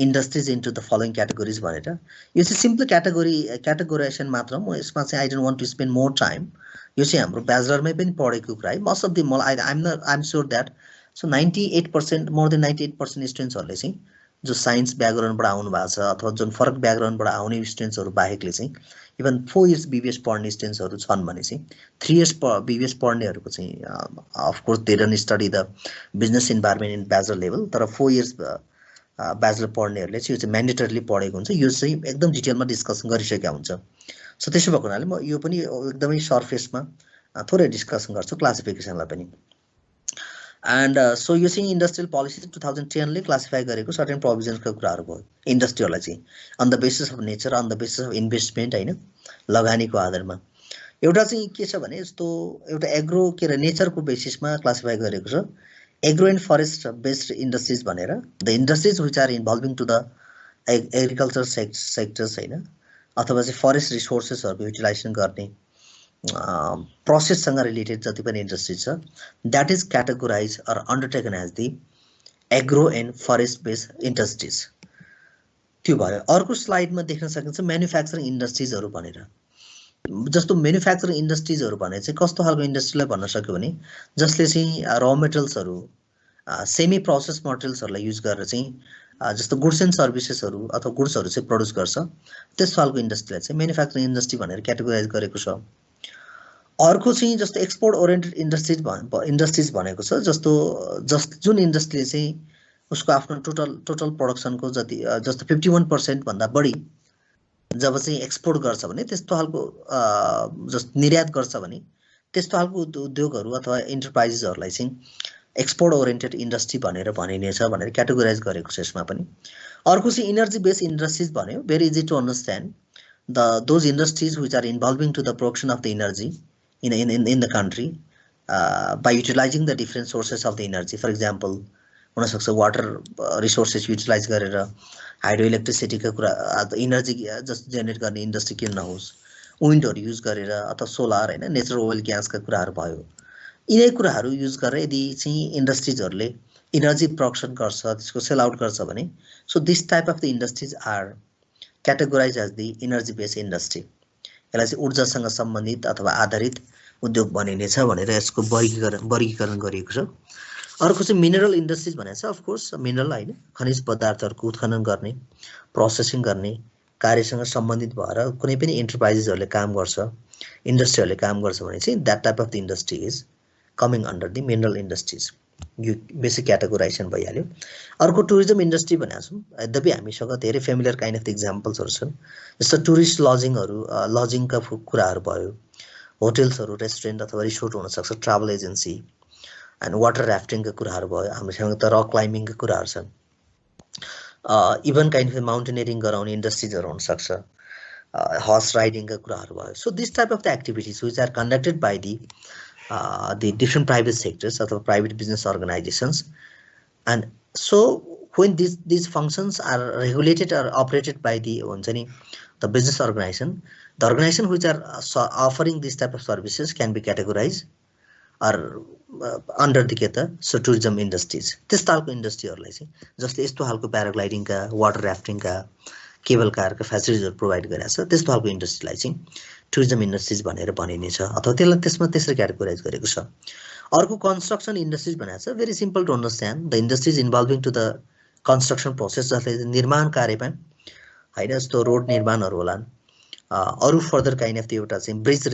industries into the following categories भनेर यो चाहिँ सिम्पल क्याटेगोराइजेसन मात्र म यसमा चाहिँ I don't want to spend more time यो चाहिँ हाम्रो ब्याचलरमै पनि पढेको कुरा है मोस्ट अफ द मलाई I'm sure that so 98% more than 98% स्टुडेन्ट्सहरूले चाहिँ जो साइन्स ब्याकग्राउन्डबाट आउनु भएको छ अथवा जुन फरक ब्याकग्राउन्डबाट आउने स्टुडेन्ट्सहरू बाहेकले चाहिँ इभन 4 इयर्स बीबीएस पढ्ने स्टुडेन्ट्सहरू छन् भने चाहिँ 3 इयर्स बीबीएस पढ्नेहरूको चाहिँ of course they don't study the business environment in bachelor level तर 4 इयर्स ब्याचलर पढ्नेहरूले चाहिँ यो चाहिँ म्यान्डेटरीली पढेको हुन्छ यो चाहिँ एकदम डिटेलमा डिस्कसन गरिसकेका हुन्छ सो त्यसो भएको हुनाले म यो पनि एकदमै सर्फेसमा थोरै डिस्कसन गर्छु क्लासिफिकेसनलाई पनि एन्ड सो यो चाहिँ इन्डस्ट्रियल पोलिसी 2010 ले क्लासिफाई गरेको सर्टेन प्रोभिजन्सको कुराहरू भयो इन्डस्ट्रीहरूलाई चाहिँ on the basis of nature on the basis of investment हैन लगानीको आधारमा एउटा चाहिँ के छ भने यस्तो एउटा एग्रो के र नेचरको बेसिसमा क्लासिफाई गरेको छ agro and forest based industries भनेर the industries which are involving to the agriculture sectors हैन अथवा चाहिँ फरेस्ट रिसोर्सेसहरुको युटिलाइजेसन गर्ने प्रोसेससँग रिलेटेड जति पनि इन्डस्ट्री छ that is categorize or undertaken as the agro and forest based industries त्यो भयो अर्को स्लाइडमा देख्न सकिन्छ म्यानुफ्याक्चरिङ इन्डस्ट्रिजहरु भनेर जस्तो म्यानुफ्याक्चरिङ इन्डस्ट्रिजहरु भने चाहिँ कस्तो खालको इन्डस्ट्रीलाई भन्न सक्यो भने जसले चाहिँ र मटेरियल्सहरु सेमी प्रोसेस मटेरियल्सहरुलाई युज गरेर चाहिँ जस्तो गुड्स एन्ड सर्भिसेसहरु अथवा गुड्सहरु चाहिँ प्रोड्युस गर्छ त्यस खालको इन्डस्ट्रीलाई चाहिँ म्यानुफ्याक्चरिङ इन्डस्ट्री भनेर क्याटेगोराइज गरेको छ अर्को चाहिँ जस्तो एक्सपोर्ट ओरिएन्टेड इन्डस्ट्रिज भनेको छ जस्तो जुन इन्डस्ट्रीले चाहिँ उसको आफ्नो टोटल प्रोडक्सनको जति जस्तो 51% भन्दा बढी जब चाहिँ एक्सपोर्ट गर्छ भने त्यस्तो खालको जस्तो निर्यात गर्छ भने त्यस्तो खालको उद्योगहरु अथवा एन्टरप्राइजेसहरुलाई चाहिँ एक्सपोर्ट ओरिएन्टेड इन्डस्ट्री भनेर भनिनेछ भनेर क्याटेगोराइज गरेको छ यसमा पनि अर्को चाहिँ एनर्जी बेस्ड इन्डस्ट्रिज भन्यो very easy to understand those industries which are involving to the production of the energy in the country by utilizing the different sources of the energy for example हुन सक्छ water resources utilise गरेर hydro इलेक्ट्रिसिटीको कुरा energy just generate गर्ने industry किन नहोस् विन्डहरु use गरेर अथवा solar हैन नेचरल ओइल ग्यासका कुराहरु भयो यिनै कुराहरु युज गरेर यदि चाहिँ इन्डस्ट्रिजहरुले एनर्जी प्रोडक्सन गर्छ त्यसको सेल आउट गर्छ भने so this type of the industries are categorize as the energy based industry यसलाई चाहिँ ऊर्जासँग सम्बन्धित अथवा आधारित उद्योग बनिनेछ भनेर यसको वर्गीकरण गरिएको छ अर्को चाहिँ मिनरल इन्डस्ट्रिज भनेको छ अफ कोर्स मिनरल हैन खनिज पदार्थहरुको उत्खनन गर्ने प्रोसेसिङ गर्ने कार्यसँग सम्बन्धित भएर कुनै पनि एन्टरप्राइजेसहरुले काम गर्छ इन्डस्ट्रीहरुले काम गर्छ भने चाहिँ that type of the industry is coming under the mineral industries यो बेसिक क्याटेगोराइजेसन भइहाल्यो अर्को टुरिज्म इन्डस्ट्री भनेको छौं यद्यपि हामीसँग धेरै फेमिलियर काइन्ड अफ एक्जाम्पल्सहरु छन् जस्तो टुरिस्ट लजिङका कुराहरु भयो होटल्सहरु रेस्टुरेन्ट अथवा रिसोर्ट हुन सक्छ ट्राभल एजेन्सी एन्ड वाटर राफ्टिङका कुराहरु भयो हामीसँग त रक क्लाइम्बिङका कुराहरु छन् इभन काइन्ड अफ माउन्टेनियरिङ गराउने इन्डस्ट्रिजहरु हुन सक्छ हर्स राइडिङका कुराहरु भयो so this type of the activities which are conducted by the different private sectors or private business organizations, and so when these functions are regulated or operated by the business organization, the organization which are offering this type of services can be categorized or under the so tourism industries. This type of industry or like just this to halko paragliding ka, water rafting ka, cable car का facilities provide गरेको छ त्यस्तो खालको इन्डस्ट्रीलाई चाहिँ tourism industries भनेर भनिनेछ अथवा त्यसलाई त्यसमा त्यसरी क्याटेगोराइज गरेको छ अर्को कन्स्ट्रक्सन इन्डस्ट्रिज भनेको छ very simple to understand the industries involving to the construction process जसले निर्माण कार्यमा हैन जस्तो रोड निर्माणहरु होलान् अरु फर्दर काइन्ड अफ एउटा चाहिँ ब्रिज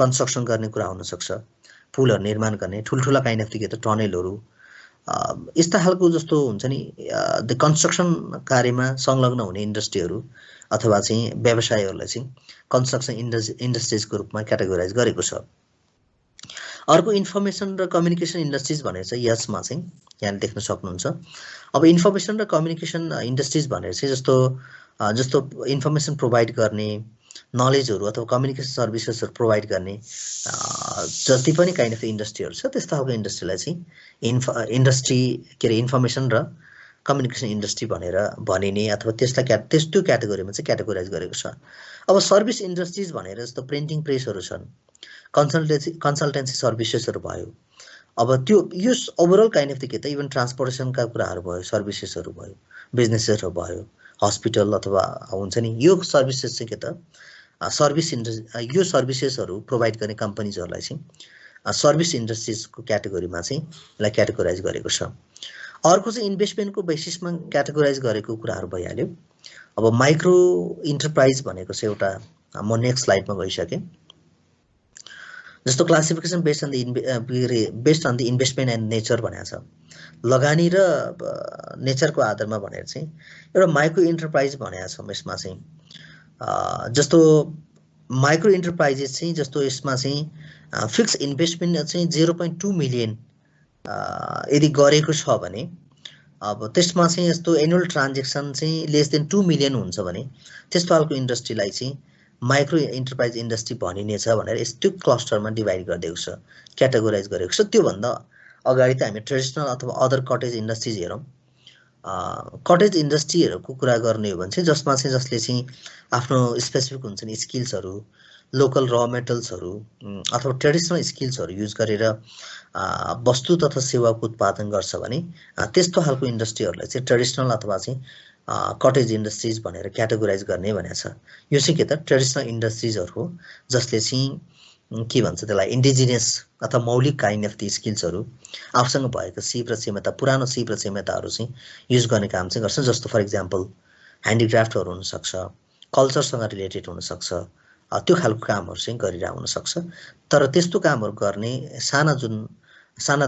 कन्स्ट्रक्सन गर्ने कुरा हुन सक्छ पुलहरु निर्माण गर्ने ठुलठुला काइन्ड अफ त टनलहरु यस्ता खालको जस्तो हुन्छ नि द कन्स्ट्रक्सन कार्यमा संलग्न हुने इन्डस्ट्रीहरु अथवा चाहिँ व्यवसायहरुलाई चाहिँ कन्स्ट्रक्सन इन्डस्ट्रिजको रूपमा क्याटेगोराइज गरेको छ अर्को इन्फर्मेसन र कम्युनिकेसन इन्डस्ट्रिज भनेर चाहिँ यसमा चाहिँ यहाँ देख्न सक्नुहुन्छ अब इन्फर्मेसन र कम्युनिकेसन इन्डस्ट्रिज भनेर चाहिँ जस्तो इन्फर्मेसन प्रोवाइड गर्ने नलेजहरु अथवा कम्युनिकेसन सर्भिसेसहरु प्रोवाइड गर्ने जति पनि काइन्ड अफ इन्डस्ट्रीहरु छ त्यस्ता खालको इन्डस्ट्रीलाई चाहिँ इन्डस्ट्री के रे इन्फर्मेसन र कम्युनिकेसन इन्डस्ट्री भनेर भनिने अथवा त्यसलाई त्यस्तो क्याटेगोरीमा चाहिँ क्याटेगोराइज गरेको छ अब सर्भिस इन्डस्ट्रिज भनेर जस्तो प्रिन्टिङ प्रेसहरु छन् कन्सल्टेन्सी सर्भिसेसहरु भयो अब त्यो यो ओभरअल काइन्ड अफ द के त इभन ट्रान्सपोर्टेसनका कुराहरू भयो, सर्भिसेसहरू भयो, बिजनेसहरू भयो, हस्पिटल अथवा हुन्छ नि यो सर्भिसेस चाहिँ के त यो सर्भिसेसहरू प्रोभाइड गर्ने कम्पनीजहरूलाई चाहिँ सर्भिस इन्डस्ट्रिजको क्याटेगोरीमा चाहिँ यसलाई क्याटेगोराइज गरेको छ। अर्को चाहिँ इन्भेस्टमेन्टको बेसिसमा क्याटेगोराइज गरेको कुराहरू भइहाल्यो। अब माइक्रो इन्टरप्राइज भनेको चाहिँ एउटा म नेक्स्ट स्लाइडमा गइसकेँ। जस्तो classification based on the investment and nature भनेको छ, लगानी र नेचरको आधारमा भनेर चाहिँ एउटा माइक्रो इन्टरप्राइज भनेको छ। यसमा चाहिँ जस्तो माइक्रो इन्टरप्राइजेस चाहिँ जस्तो यसमा चाहिँ फिक्स इन्भेस्टमेन्ट चाहिँ 0.2 मिलियन यदि गरेको छ भने अब त्यसमा चाहिँ यस्तो एनुअल ट्रान्जेक्सन चाहिँ लेस देन 2 मिलियन हुन्छ भने त्यस्तो खालको इन्डस्ट्रीलाई चाहिँ माइक्रो इन्टरप्राइज इन्डस्ट्री भनिनेछ भनेर यस्तो क्लस्टरमा डिभाइड गरिदिएको छ, क्याटेगोराइज गरेको छ। त्योभन्दा अगाडि त हामी ट्रेडिसनल अथवा अदर कटेज इन्डस्ट्रिज हेरौँ। कटेज इन्डस्ट्रीहरूको कुरा गर्ने हो भने चाहिँ जसमा चाहिँ जसले चाहिँ आफ्नो स्पेसिफिक हुन्छ नि स्किल्सहरू, लोकल र मेटल्सहरू अथवा ट्रेडिसनल स्किल्सहरू युज गरेर वस्तु तथा सेवाको उत्पादन गर्छ भने त्यस्तो खालको इन्डस्ट्रीहरूलाई चाहिँ ट्रेडिसनल अथवा चाहिँ कटेज इन्डस्ट्रिज भनेर क्याटेगोराइज गर्ने भनेको छ। यो चाहिँ के त ट्रेडिसनल इन्डस्ट्रिजहरू हो जसले चाहिँ के भन्छ त्यसलाई इन्डिजिनियस अथवा मौलिक काइन्ड अफ द स्किल्सहरू आफूसँग भएको सिप र क्षमता, पुरानो सिप र क्षमताहरू चाहिँ युज गर्ने काम चाहिँ गर्छन्। जस्तो फर इक्जाम्पल ह्यान्डिक्राफ्टहरू हुनसक्छ, कल्चरसँग रिलेटेड हुनसक्छ, त्यो खालको कामहरू चाहिँ गरिरहेको हुनसक्छ। तर त्यस्तो कामहरू गर्ने साना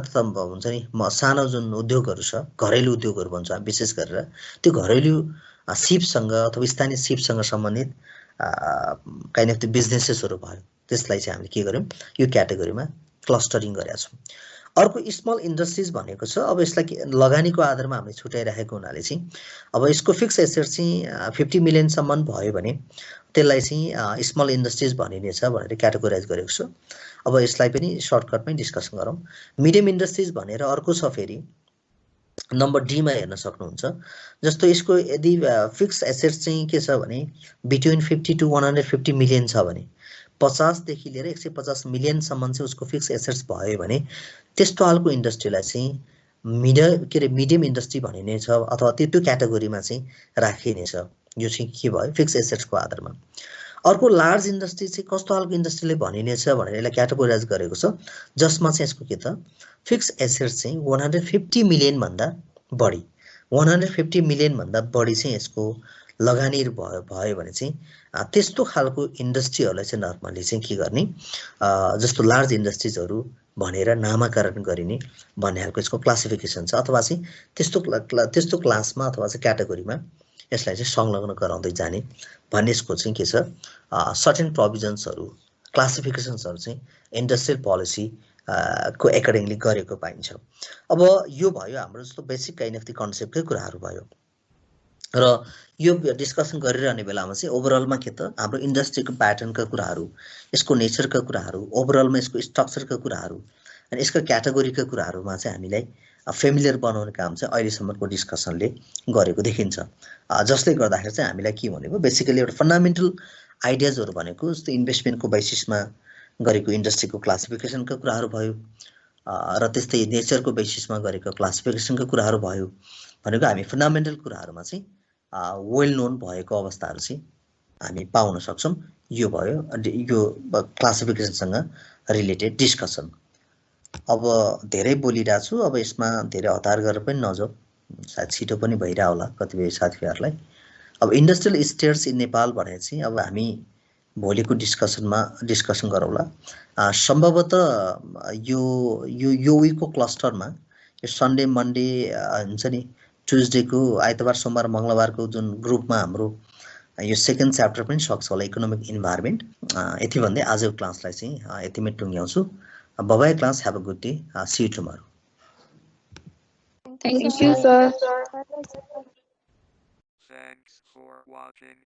त हुन्छ नि सानो जुन उद्योगहरू छ, घरेलु उद्योगहरू भन्छ हामी विशेष गरेर, त्यो घरेलु सिपसँग अथवा स्थानीय सिपसँग सम्बन्धित काइन्ड अफ द बिजनेसेसहरू भयो, त्यसलाई चाहिँ हामीले के गर्यौँ यो क्याटेगोरीमा क्लस्टरिङ गरेका छौँ। अर्को स्मल इन्डस्ट्रिज भनेको छ। अब यसलाई लगानीको आधारमा हामीले छुट्याइराखेको हुनाले चाहिँ अब यसको फिक्स एसेट चाहिँ 50 मिलियनसम्म भयो भने त्यसलाई चाहिँ स्मल इन्डस्ट्रिज भनिनेछ भनेर क्याटेगोराइज गरेको छु। अब यसलाई पनि सर्टकटमै डिस्कसन गरौँ। मिडियम इन्डस्ट्रिज भनेर अर्को छ, फेरि नम्बर डी मा हेर्न सक्नुहुन्छ। जस्तो यसको यदि फिक्स एसेट चाहिँ के छ भने बिट्विन 50 to 150 मिलियन छ भने 50 देखि लिएर 150 मिलियनसम्म चाहिँ उसको फिक्स एसेट्स भयो भने त्यस्तो खालको इन्डस्ट्रीलाई चाहिँ मिडियम इन्डस्ट्री भनिनेछ अथवा त्यो क्याटेगोरीमा चाहिँ राखिनेछ। यो चाहिँ के भयो फिक्स एसेट्सको आधारमा। अर्को लार्ज इन्डस्ट्री चाहिँ कस्तो खालको इन्डस्ट्रीले भनिनेछ भनेर यसलाई क्याटेगोराइज गरेको छ, जसमा चाहिँ यसको के त फिक्स एसेट्स चाहिँ 150 मिलियन भन्दा बढी 150 मिलियन भन्दा बढी चाहिँ यसको लगानी भयो भने चाहिँ त्यस्तो खालको इन्डस्ट्रीहरूलाई चाहिँ नर्मली चाहिँ के गर्ने जस्तो लार्ज इन्डस्ट्रिजहरू भनेर नामाकरण गरिने भन्ने खालको यसको क्लासिफिकेसन छ, अथवा चाहिँ त्यस्तो क्लासमा अथवा चाहिँ क्याटेगोरीमा यसलाई चाहिँ संलग्न गराउँदै जाने भन्ने यसको चाहिँ के छ सर्टेन प्रोभिजन्सहरू क्लासिफिकेसन्सहरू चाहिँ इन्डस्ट्रियल पोलिसी को एकाडेमिकली गरेको पाइन्छ। अब यो भयो हाम्रो जस्तो बेसिक काइन्ड अफ द कन्सेप्टकै कुराहरू भयो र यो डिस्कसन गरिरहने बेलामा चाहिँ ओभरअलमा के त हाम्रो इन्डस्ट्रीको प्याटर्नका कुराहरू, यसको नेचरका कुराहरू, ओभरअलमा यसको स्ट्रक्चरका कुराहरू अनि यसका क्याटेगोरीका कुराहरूमा चाहिँ हामीलाई फेमिलियर बनाउने काम चाहिँ अहिलेसम्मको डिस्कसनले गरेको देखिन्छ। जसले गर्दाखेरि चाहिँ हामीलाई के भनेको बेसिकली एउटा फन्डामेन्टल आइडियाजहरू भनेको जस्तो इन्भेस्टमेन्टको बेसिसमा गरेको इन्डस्ट्रीको क्लासिफिकेसनका कुराहरू भयो र त्यस्तै नेचरको बेसिसमा गरेको क्लासिफिकेसनका कुराहरू भयो भनेको हामी फन्डामेन्टल कुराहरूमा चाहिँ वेल नोन भएको अवस्थाहरू चाहिँ हामी पाउन सक्छौँ। यो भयो यो क्लासिफिकेसनसँग रिलेटेड डिस्कसन। अब धेरै बोलिरहेको छु, अब यसमा धेरै हतार गरेर पनि नजाऊ, सायद छिटो पनि भइरह होला कतिपय साथीहरूलाई। अब इन्डस्ट्रियल स्टेट्स इन नेपाल भनेर चाहिँ अब हामी भोलिको डिस्कसन गरौँला। सम्भवतः यो विकको क्लस्टरमा यो सन्डे मन्डे हुन्छ नि ट्युजडेको आइतबार सोमबार मङ्गलबारको जुन ग्रुपमा हाम्रो यो सेकेन्ड च्याप्टर पनि सक्छ होला इकोनोमिक इन्भाइरोमेन्ट। यति भन्दै आजको क्लासलाई चाहिँ यतिमै टुङ्ग्याउँछु। Bye-bye class. Have a good day. See you tomorrow. Thank you, sir. Thanks for watching.